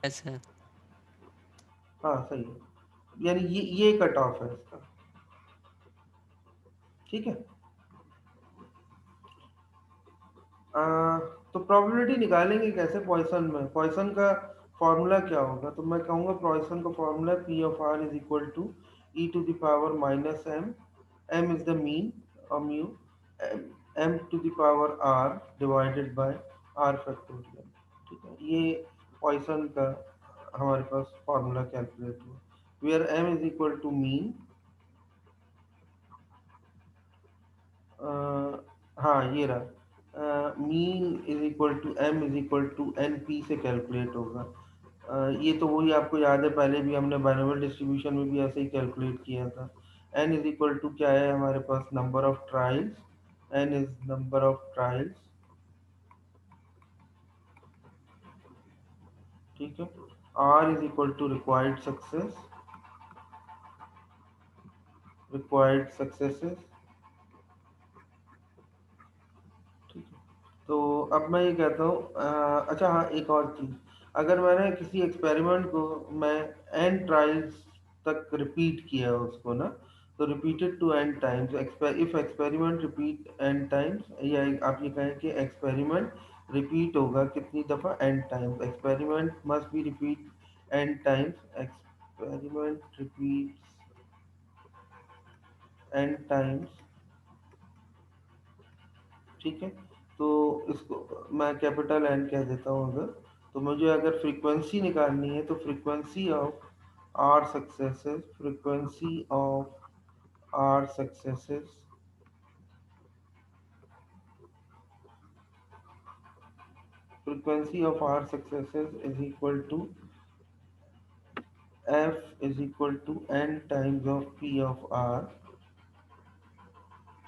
Yes sir. हाँ सही है, यानी ये कट ऑफ है इसका, ठीक है। आ, तो प्रोबेबिलिटी निकालेंगे कैसे पॉइसन में, पॉइसन का फॉर्मूला क्या होगा? तो मैं कहूँगा पॉइसन का formula P of R is equal to e to the power minus M, M is the mean और mu, M to the power R divided by R factorial, ठीक है। ये पॉइसन का हमारे पास फॉर्मूला कैलकुलेट हुआ, where M is equal to mean, हाँ ये रहा, mean is equal to M is equal to N P से कैलकुलेट होगा, ये तो वही आपको याद है, पहले भी हमने बाइनोमियल डिस्ट्रीब्यूशन में भी ऐसे ही कैलकुलेट किया था। n इज इक्वल टू क्या है हमारे पास, number of trials, n is number of trials, ठीक है। r is equal to required success, required successes, ठीक है। तो अब मैं ये कहता हूँ, अच्छा हाँ, एक और चीज़, अगर मैंने किसी एक्सपेरिमेंट को मैं n ट्रायल्स तक रिपीट किया उसको ना, तो repeated to n times, if experiment repeat n times, या आप ये कहें कि एक्सपेरिमेंट रिपीट होगा कितनी दफ़ा, n times, experiment must be repeat n times, experiment repeat n times, ठीक है। तो इसको मैं कैपिटल एन कह देता हूँ अगर, तो मुझे अगर फ्रीक्वेंसी निकालनी है तो frequency of are successes, frequency of are successes, frequency of are successes is equal to f is equal to n times of p of r,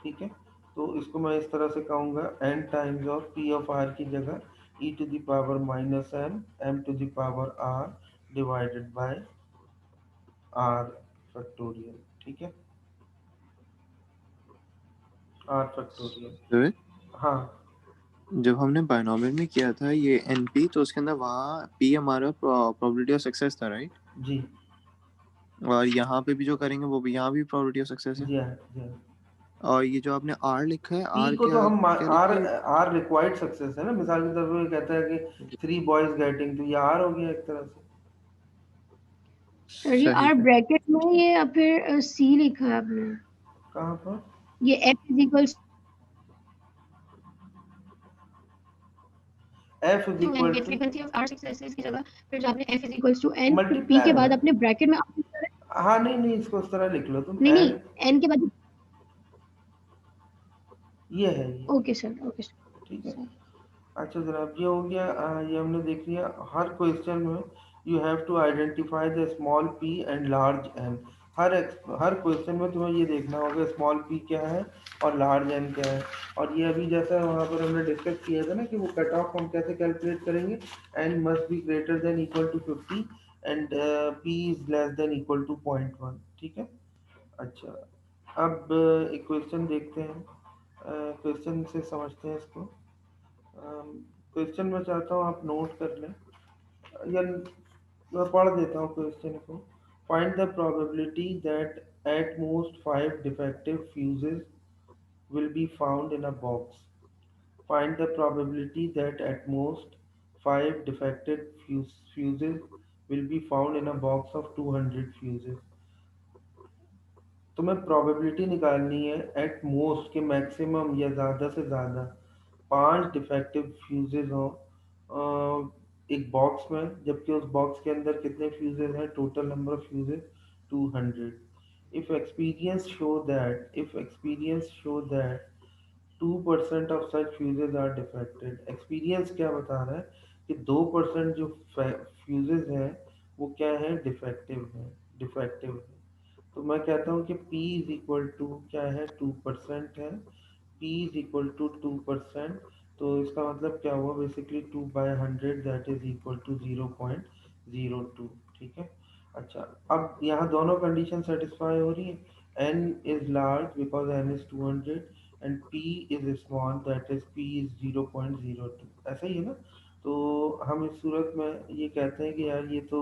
ठीक है। तो इसको मैं इस तरह से कहूँगा, n times of p of r की जगह e to the power minus m, m to the power r divided by r factorial, ठीक है, r फैक्टोरियल। रोहित, हाँ जब हमने बाइनोमियल में किया था ये एनपी, तो उसके अंदर वहाँ पी हमारा प्रोबेबिलिटी ऑफ सक्सेस था, राइट? जी और यहाँ पे भी जो करेंगे वो भी, यहाँ भी प्रोबेबिलिटी ऑफ सक्सेस है। जी हाँ जी हाँ। और ये जो आपने आर लिखा है, p आर को तो क्या हम क्या r लिखा है? r रिक्वायर्ड सक्सेस है ना, मिसाल के तौर पर कहता है कि 3 बॉयज गेटिंग, तो ये r हो गया एक तरह से। सर ये सही आर है। ब्रैकेट में ये या फिर सी लिखा है आपने? कहाँ पर? ये F is equals f is to N, equal ये to frequency of are successes की जगह फिर जो आपने F is equals to N, फिर पी मल्टीप्लाई के है। बाद अपने ब्रैकेट में हाँ नहीं नहीं, इसको इस तरह लिख लो तुम, नहीं नहीं, n एन के बाद, ये है ये, ओके सर ठीक है। अच्छा जनाब, ये हो गया, ये हमने देख लिया। हर क्वेश्चन में you have to identify the small p and large n। हर क्वेश्चन में तुम्हें ये देखना होगा स्मॉल p क्या है और लार्ज n क्या है। और ये अभी जैसा वहाँ पर हमने डिस्कस किया था ना कि वो कट ऑफ हम कैसे कैलकुलेट करेंगे, n must be greater than equal to 50 and p is less than equal to 0.1, ठीक है। अच्छा, अब एक क्वेश्चन देखते हैं, क्वेश्चन से समझते हैं इसको। क्वेश्चन मैं चाहता हूँ आप नोट कर लें, या मैं पढ़ देता हूँ क्वेश्चन को। Find the probability that at most 5 defective fuses will be found in a box. Find the probability that at most 5 defected fuses will be found in a box of 200 fuses. तुम्हें probability निकालनी है at most के maximum या ज़्यादा से ज़्यादा 5 defective fuses हों एक बॉक्स में, जबकि उस बॉक्स के अंदर कितने फ्यूजेज हैं, total number of fuses 200। If experience show that 2% of such fuses are defected. Experience क्या बता रहा है कि 2% जो फ्यूजेज हैं वो क्या है, डिफेक्टिव है। तो मैं कहता हूँ कि P इज इक्वल टू क्या है, 2% है। P इज इक्वल टू 2%, तो इसका मतलब क्या हुआ, basically 2/100 that is equal to 0.02, ठीक है। अच्छा, अब यहाँ दोनों कंडीशन सेटिस्फाई हो रही है। n is large because n is 200 and p is small that is p is 0.02, ऐसा ही है ना। तो हम इस सूरत में ये कहते हैं कि यार ये तो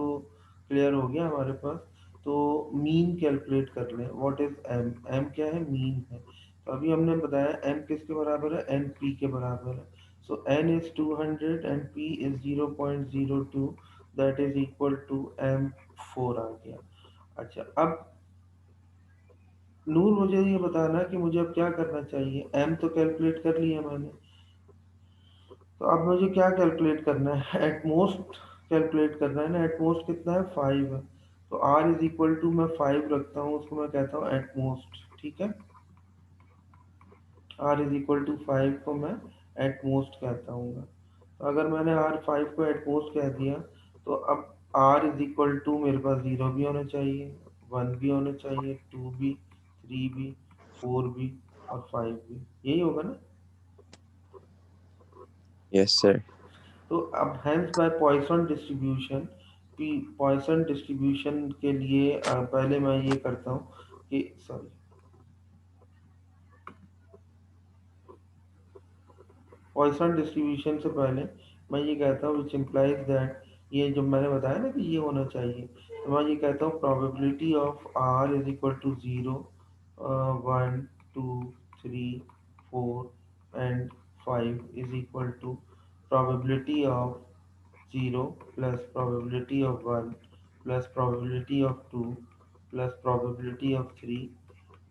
क्लियर हो गया हमारे पास। तो मीन कैलकुलेट कर लें, व्हाट इज m, m क्या है, मीन है। तो अभी हमने बताया m किसके बराबर है, n p के बराबर है। So n is 200 and p is 0.02 that is equal to m4 आ गया। अच्छा, अब नूर मुझे ये बताना कि मुझे अब क्या करना चाहिए। m तो कैलकुलेट कर लिया मैंने, तो अब मुझे क्या कैलकुलेट करना है, एट मोस्ट कैलकुलेट करना है ना। एट मोस्ट कितना है, 5 है। तो r इज इक्वल टू मैं 5 रखता हूँ, उसको मैं कहता हूँ एट मोस्ट, ठीक है। r इज इक्वल टू 5 को मैं एट मोस्ट कहता हूँ। तो अगर मैंने r 5 को एट मोस्ट कह दिया, तो अब r इज इक्वल टू मेरे पास 0 भी होना चाहिए, 1 भी होना चाहिए, 2 भी, 3 भी, 4 भी और 5 भी, यही होगा ना? Yes, sir. तो अब hence by Poisson distribution, Poisson distribution के लिए पहले मैं ये करता हूँ कि सॉरी पॉइसन डिस्ट्रीब्यूशन से पहले मैं ये कहता हूँ विच इम्प्लाइज दैट, ये जो मैंने बताया ना कि ये होना चाहिए, तो मैं ये कहता हूँ probability of r is equal to 0, 1, 2, 3, 4 and 5 is equal to probability of 0 plus probability of 1 plus probability of 2 plus probability of 3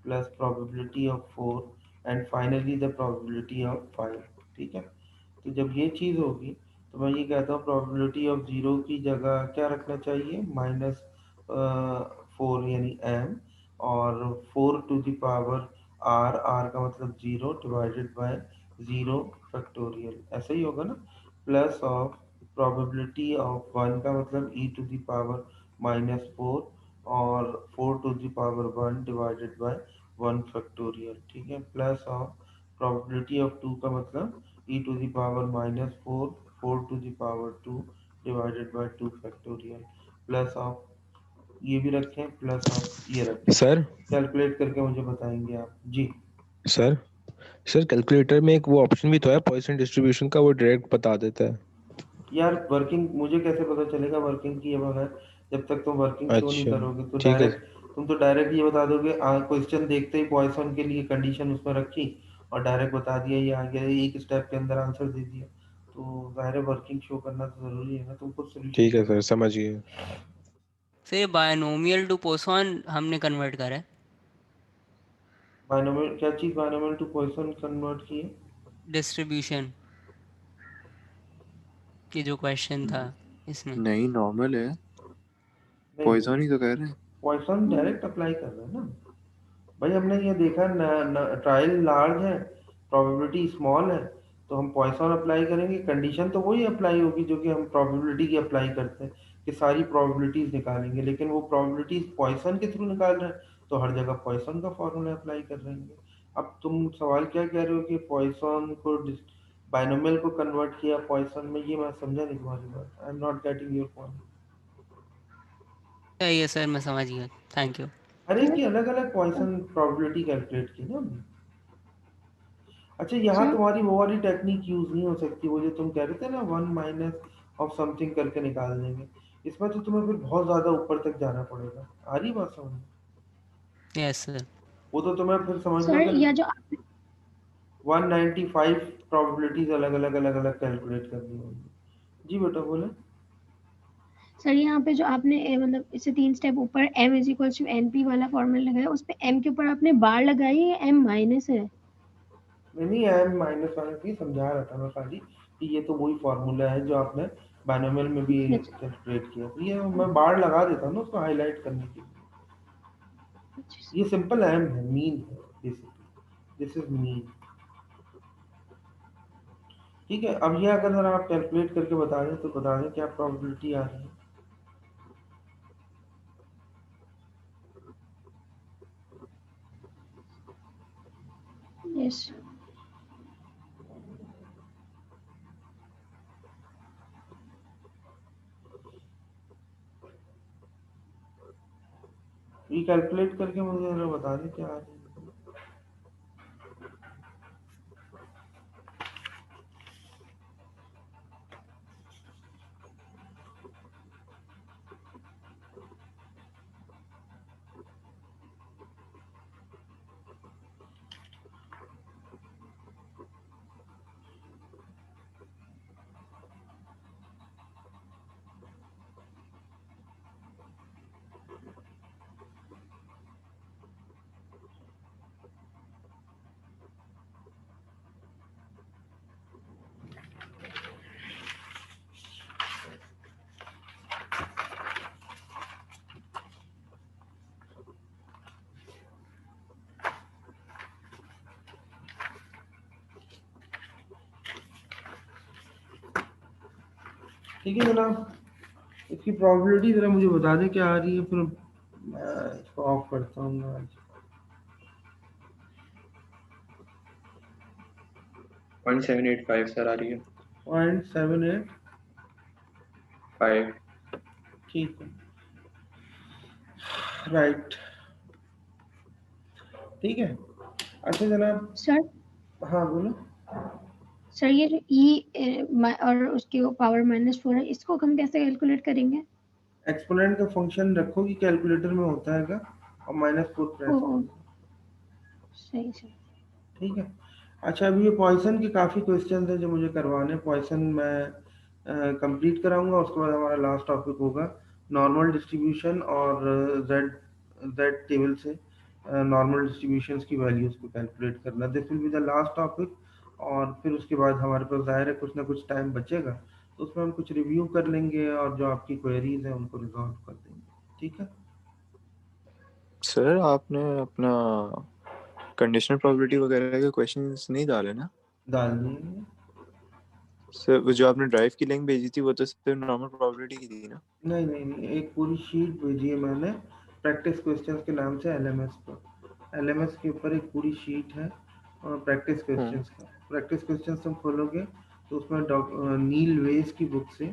plus probability of 4 and finally the probability of 5। ठीक है, तो जब ये चीज़ होगी तो मैं ये कहता हूँ प्रोबेबिलिटी ऑफ 0 की जगह क्या रखना चाहिए, -4 यानी m, और 4 टू द पावर r का मतलब 0 डिवाइडेड बाय 0 फैक्टोरियल, ऐसा ही होगा ना, प्लस ऑफ प्रोबेबिलिटी ऑफ 1 का मतलब e टू द पावर -4 और 4 to the power 1 divided by 1 factorial, ठीक है, प्लस ऑफ प्रोबेबिलिटी ऑफ 2 का मतलब e to the power -4, 4 to the power 2 divided by 2 factorial, plus of ये भी रखें, प्लस ऑफ ये रखें। सर कैलकुलेट करके मुझे बताएंगे आप जी। सर सर कैलकुलेटर में एक वो ऑप्शन भी तो है पॉइसन डिस्ट्रीब्यूशन का, वो डायरेक्ट बता देता है। यार वर्किंग मुझे कैसे पता चलेगा वर्किंग किए बगैर, जब तक तुम वर्किंग शो नहीं अच्छा करोगे तो ठीक है। तुम तो डायरेक्ट ये बता दोगे, क्वेश्चन देखते ही पॉइसन के लिए कंडीशन उसमें रखी और डायरेक्ट बता दिया ये आ गया, एक स्टेप के अंदर आंसर दे दिया, तो ज़ाहिर वर्किंग शो करना तो ज़रूरी है ना, तुम खुद सोल्यूशन ठीक है करो। सर, समझिए। फिर बायनोमियल टू पोसॉन हमने कन्वर्ट करा है। बायनोमियल क्या चीज़, बायनोमियल टू पॉइसन कन्वर्ट किए? डिस्ट्रीब्यूशन की जो क्वेश्चन था इसमें। नहीं, नॉर्मल है, नहीं पॉइजन ही तो कह रहे हैं। पॉइसन डायरेक्ट अप्लाई कर रहे हैं ना भाई, हमने ये देखा ट्रायल लार्ज है, प्रोबेबिलिटी स्मॉल है, तो हम पॉइसन अप्लाई करेंगे, कंडीशन तो वही अप्लाई होगी जो कि हम प्रोबेबिलिटी की अप्लाई करते हैं कि सारी प्रोबेबिलिटीज निकालेंगे, लेकिन वो प्रोबेबिलिटीज पॉइसन के थ्रू निकाल रहे हैं तो हर जगह पॉइसन का फॉर्मूला अप्लाई कर रहे हैं। अब तुम सवाल क्या कह रहे हो कि पॉइसन को बाइनोमियल को कन्वर्ट किया पॉइसन में, ये मैं समझा नहीं तुम्हारी बात, I am not getting your point. ये सर मैं समझ गया, थैंक यू। अरे इसकी अलग अलग पॉइसन प्रोबेबिलिटी कैलकुलेट की ना हमने। अच्छा यहाँ सर तुम्हारी वो वाली टेक्निक यूज नहीं हो सकती, वो जो तुम कह रहे थे ना 1 माइनस ऑफ समथिंग करके निकाल देंगे, इसमें तो तुम्हें फिर बहुत ज्यादा ऊपर तक जाना पड़ेगा, आ रही बात समझ में? Yes sir. वो तो तुम्हें फिर समझ लो सर कि या जो 195 प्रोबेबिलिटीज अलग अलग कैलकुलेट करनी होगी। जी बेटा बोले। सर यहाँ पे जो आपने मतलब इससे 3 स्टेप ऊपर m is equal to np वाला फॉर्मूला लगाया, उस पे m के ऊपर आपने बार लगाई है या m माइनस है? नहीं एम माइनस वाला की समझा रहा था मैं खाली कि ये तो वही फॉर्मूला है जो आपने बाइनोमियल में भी अच्छा कैलकुलेट किया, तो ये मैं बार लगा देता हूँ ना उसको हाईलाइट करने के लिए। अच्छा। ये सिंपल एम है, मीन है बेसिकली, दिस इज मीन। ठीक है, अब ये अगर जरा आप कैलकुलेट करके बता दें तो बता दें क्या प्रोबेबिलिटी आ रही है। यस ये कैलकुलेट करके मुझे जरा बता दें क्या आ रही है। ठीक है जनाब, इसकी प्रोबेबिलिटी जरा मुझे बता दें क्या आ रही है, फिर मैं इसको ऑफ करता हूँ मैं आज। 0.785 सर आ रही है। 0.785 ठीक है, राइट, ठीक है। अच्छा जनाब। सर हाँ बोलो। सर ये जो और उसके पावर -4 है, इसको हम कैसे कैलकुलेट करेंगे? एक्सपोनेंट का फंक्शन रखो कि कैलकुलेटर में होता है का, और -4 प्रेस करो। सही सही, ठीक है। अच्छा अभी ये पॉइसन के काफ़ी क्वेश्चन हैं जो मुझे करवाने। पॉइसन मैं कंप्लीट कराऊंगा, उसके बाद हमारा लास्ट टॉपिक होगा नॉर्मल डिस्ट्रीब्यूशन और जेड टेबल से नॉर्मल डिस्ट्रीब्यूशंस की वैल्यूज़ को कैलकुलेट करना। This will be the last topic. और फिर उसके बाद हमारे पास ज़ाहिर है कुछ ना कुछ टाइम बचेगा, तो उसमें हम कुछ रिव्यू कर लेंगे और जो आपकी क्वेरीज हैं उनको रिजॉल्व कर देंगे। ठीक है सर आपने अपना कंडीशनल प्रोबेबिलिटी वगैरह के क्वेश्चंस नहीं डाले ना? डाल दिए सर वो जो आपने ड्राइव की लिंक भेजी थी वो तो सिर्फ नॉर्मल प्रोबेबिलिटी की थी ना? नहीं नहीं नहीं, एक पूरी शीट भेजी है मैंने प्रैक्टिस क्वेश्चंस के नाम से एलएमएस पर। एलएमएस के ऊपर एक पूरी शीट है प्रैक्टिस क्वेश्चंस का। प्रैक्टिस क्वेश्चंस तुम खोलोगे तो उसमें नील वेस की बुक से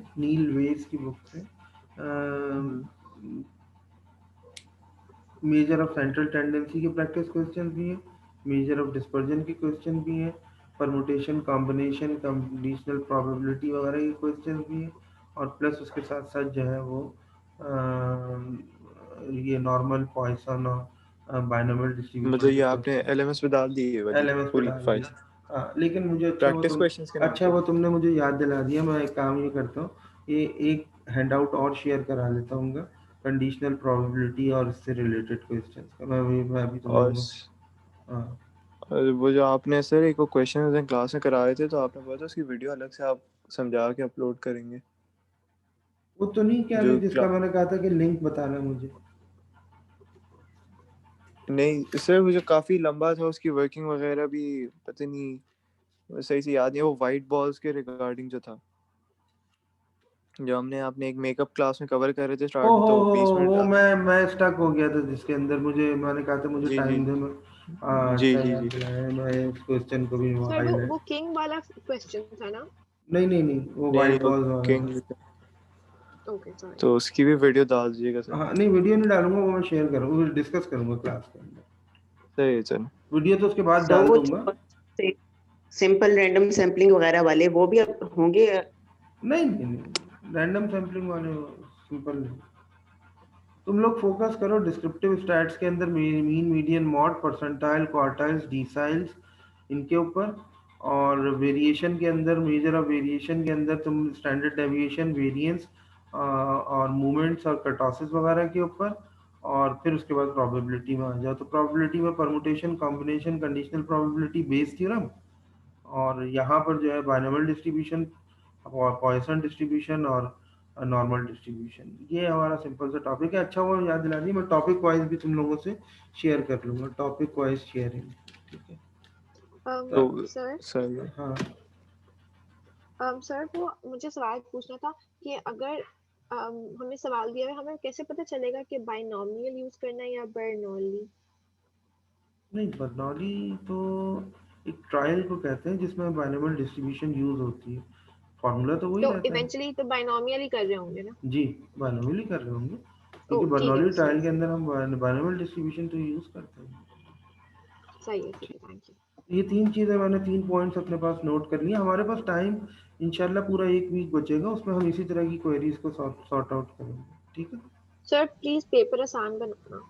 मेजर ऑफ सेंट्रल टेंडेंसी के प्रैक्टिस क्वेश्चन भी हैं, मेजर ऑफ डिस्पर्जन के क्वेश्चन भी हैं, परमुटेशन कॉम्बिनेशन कंडीशनल प्रोबेबिलिटी वगैरह के क्वेश्चन भी हैं, और प्लस उसके साथ साथ जो है वो ये नॉर्मल पॉइसन और बाइनोमियल डिस्ट्रीब्यूशन मतलब के ये आपने क्वेश्चन एलएमएस में डाल दी है वाली एलएमएस पे पूरी डाल फाइल? दिया। हाँ लेकिन मुझे प्रैक्टिस क्वेश्चंस के नाम अच्छा पे? वो तुमने मुझे याद दिला दिया। मैं एक काम ये करता हूँ, ये एक हैंडआउट और शेयर करा लेता हूँ कंडीशनल प्रोबेबिलिटी और इससे रिलेटेड क्वेश्चंस का। मैं भी तुम और लोगों हाँ और वो जो आपने सर एक क्वेश्चन क्लास में करा रहे थे तो आपने बोला था उसकी वीडियो अलग से आप समझा के अपलोड करेंगे। वो तो नहीं क्या जो नहीं, जिसका मैंने कहा था कि लिंक बताना मुझे। नहीं सर वो जो काफी लंबा था उसकी वर्किंग वगैरह भी पता नहीं सही से याद नहीं है। वो वाइट बॉल्स के रिगार्डिंग जो था, जो हमने आपने एक मेकअप क्लास में कवर कर रहे थे स्टार्ट में, हो तो 20 मिनट वो मैं स्टक हो गया था जिसके अंदर मैंने कहा था मुझे जी जी टाइम दे। मैं जी अच्छा जी याद जी दिलाया, मैं इस क्वेश्चन को भी सर हाईलाइट। वो किंग वाला क्वेश्चन था ना? नहीं नहीं नहीं, वो नहीं वाइट वो बॉल्स वाला था। King, okay sorry. तो उसकी भी वीडियो डाल दीजिएगा सर। हाँ नहीं वीडियो नहीं डालूंगा, वो मैं शेयर करूँगा, वो डिस्कस करूंगा क्लास के अंदर। सही है सर। वीडियो तो उसके बाद सर डाल वो दूंगा। सिंपल रैंडम सैम्पलिंग वगैरह वाले वो भी अब होंगे? नहीं नहीं नहीं, रैंडम सैम्पलिंग वाले सिंपल नहीं। तुम लोग फोकस करो डिस्क्रिप्टिव स्टैट्स के अंदर mean median mode percentile quartiles deciles इनके ऊपर, और वेरिएशन के अंदर मेजर ऑफ वेरिएशन के अंदर तुम स्टैंडर्ड डेविएशन वेरिएंस और मूवमेंट्स और कटॉसिस वगैरह के ऊपर, और फिर उसके बाद प्रोबेबिलिटी में आ जाओ। तो प्रोबेबिलिटी में permutation combination conditional probability Bayes theorem, और यहाँ पर जो है बाइनोमियल डिस्ट्रीब्यूशन और पॉइसन डिस्ट्रीब्यूशन और नॉर्मल डिस्ट्रीब्यूशन। ये हमारा सिंपल सा टॉपिक है। अच्छा वो याद दिला दी, मैं टॉपिक वाइज भी तुम लोगों से शेयर कर लूँगा, टॉपिक वाइज शेयरिंग। ठीक है तो सर सही है। हाँ सर वो मुझे सवाल पूछना था कि अगर हमें सवाल दिया है, हमें कैसे पता चलेगा कि बाइनोमियल यूज करना है या बर्नौली? नहीं, बर्नौली तो एक ट्रायल को कहते हैं जिसमें बाइनोमियल डिस्ट्रीब्यूशन यूज होती है, फॉर्मूला तो वही तो रहता है। इवेंचुअली तो बाइनोमियल ही कर रहे होंगे ना? जी बाइनोमियल ही कर रहे होंगे, क्योंकि ठीक है, बर्नौली सही ट्रायल के अंदर हम बाइनोमियल डिस्ट्रीब्यूशन तो यूज करते हैं। सही है, ठीक है, थैंक यू। ये 3 चीज़ें मैंने 3 पॉइंट्स अपने पास नोट कर लिए। हमारे पास टाइम इंशाल्लाह पूरा 1 वीक बचेगा, उसमें हम इसी तरह की क्वेरीज को सॉर्ट आउट करेंगे। ठीक है सर प्लीज पेपर आसान बनाना।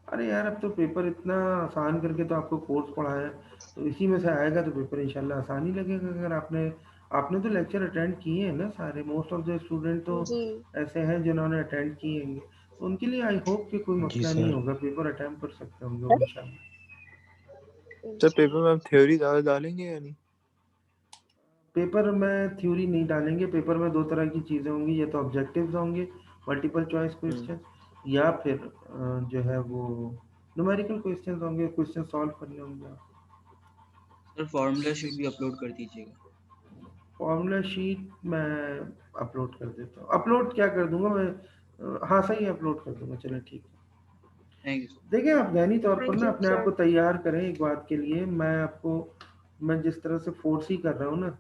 अरे यार अब तो पेपर इतना आसान करके तो आपको कोर्स पढ़ाया है, तो इसी में से आएगा तो पेपर इंशाल्लाह आसान ही लगेगा। अगर आपने आपने तो लेक्चर अटेंड किए हैं ना सारे, मोस्ट ऑफ द स्टूडेंट तो जी ऐसे हैं जिन्होंने अटेंड किए हैं, तो उनके लिए आई होप कि कोई जी मसला नहीं सर। होगा, पेपर अटेम्प्ट कर सकते होंगे वो इंशाल्लाह। सर पेपर में हम थ्योरी ज़्यादा डालेंगे या नहीं? पेपर में थ्योरी नहीं डालेंगे। पेपर में 2 तरह की चीज़ें होंगी, या तो ऑब्जेक्टिव्स होंगे मल्टीपल चॉइस क्वेश्चन, या फिर जो है वो न्यूमेरिकल क्वेश्चन होंगे, क्वेश्चन सॉल्व करने होंगे। सर फॉर्मूला शीट भी अपलोड कर दीजिएगा। फॉर्मूला शीट मैं अपलोड कर देता हूँ। अपलोड क्या कर दूंगा मैं, हाँ सही है, अपलोड कर दूंगा। चलो ठीक है। Thank you. देखिए आप ज़हनी तौर पर Thank ना you, अपने आप sir. को तैयार करें एक बात के लिए। मैं जिस तरह से फोर्स ही कर रहा हूँ ना,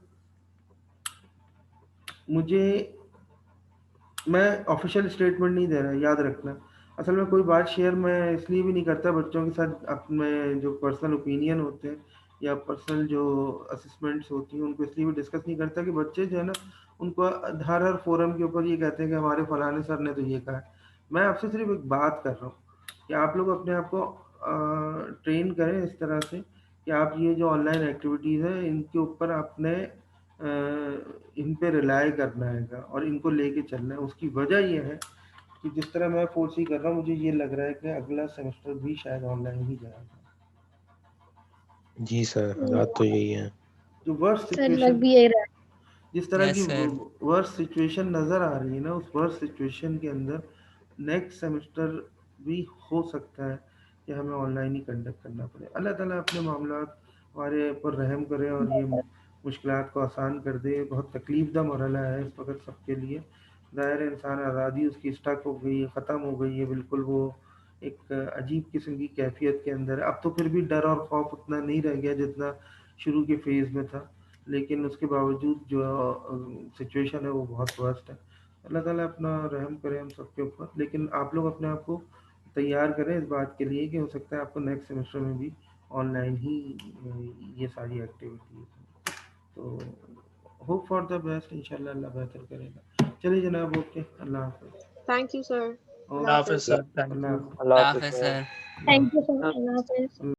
मैं ऑफिशियल स्टेटमेंट नहीं दे रहा, याद रखना। असल में कोई बात शेयर मैं इसलिए भी नहीं करता बच्चों के साथ, अपने जो पर्सनल ओपिनियन होते हैं या पर्सनल जो असेसमेंट्स होती हैं उनको इसलिए भी डिस्कस नहीं करता कि बच्चे जो है ना, उनको हर फोरम के ऊपर ये कहते हैं कि हमारे फलाने सर ने तो ये कहा है। मैं आपसे सिर्फ एक बात कर रहा हूँ कि आप लोग अपने आप को ट्रेन करें इस तरह से कि आप ये जो ऑनलाइन एक्टिविटीज़ हैं इनके ऊपर आपने इन पे रिलाय करना है और इनको लेके चलना है। उसकी वजह ये है कि जिस तरह मैं फोर्स ही कर रहा हूँ, मुझे ये लग रहा है कि अगला सेमेस्टर भी शायद ऑनलाइन ही जाएगा। जी सर, हालात तो यही है। जो वर्स्ट सर लग सिचुएशन, भी यही रहा है। जिस तरह यस की सर। वर्स्ट सिचुएशन नज़र आ रही है ना, उस वर्स्ट सिचुएशन के अंदर नेक्स्ट सेमेस्टर भी हो सकता है कि हमें ऑनलाइन ही कंडक्ट करना पड़े। अल्लाह ताला अपने मामलात हमारे ऊपर रहम करे और ये मुश्किलात को आसान कर दे। बहुत तकलीफ दा मरहला है इस वक्त सबके लिए। ज़ाहिर है इंसान आज़ादी उसकी स्टक हो गई है, ख़त्म हो गई है बिल्कुल। वो एक अजीब किस्म की कैफियत के अंदर है। अब तो फिर भी डर और खौफ उतना नहीं रह गया जितना शुरू के फेज़ में था, लेकिन उसके बावजूद जो सिचुएशन है वो बहुत वर्स्ट है। अल्लाह ताला अपना रहम करे हम सबके ऊपर। लेकिन आप लोग अपने आप को तैयार करें इस बात के लिए कि हो सकता है आपको नेक्स्ट सेमेस्टर में भी ऑनलाइन ही ये सारी एक्टिविटीज़। तो होप फॉर द बेस्ट, इंशाल्लाह अल्लाह बेहतर करेगा। चलिए जनाब, ओके, अल्लाह हाफ़िज़। Thank you, sir. Okay, Allah हाफिज Hafiz. सर, थैंक अल्लाह यू। हाफ़िज़। अल्लाह हाफिज हाफिज़ सर। Thank you sir. अल्लाह हाफिज़।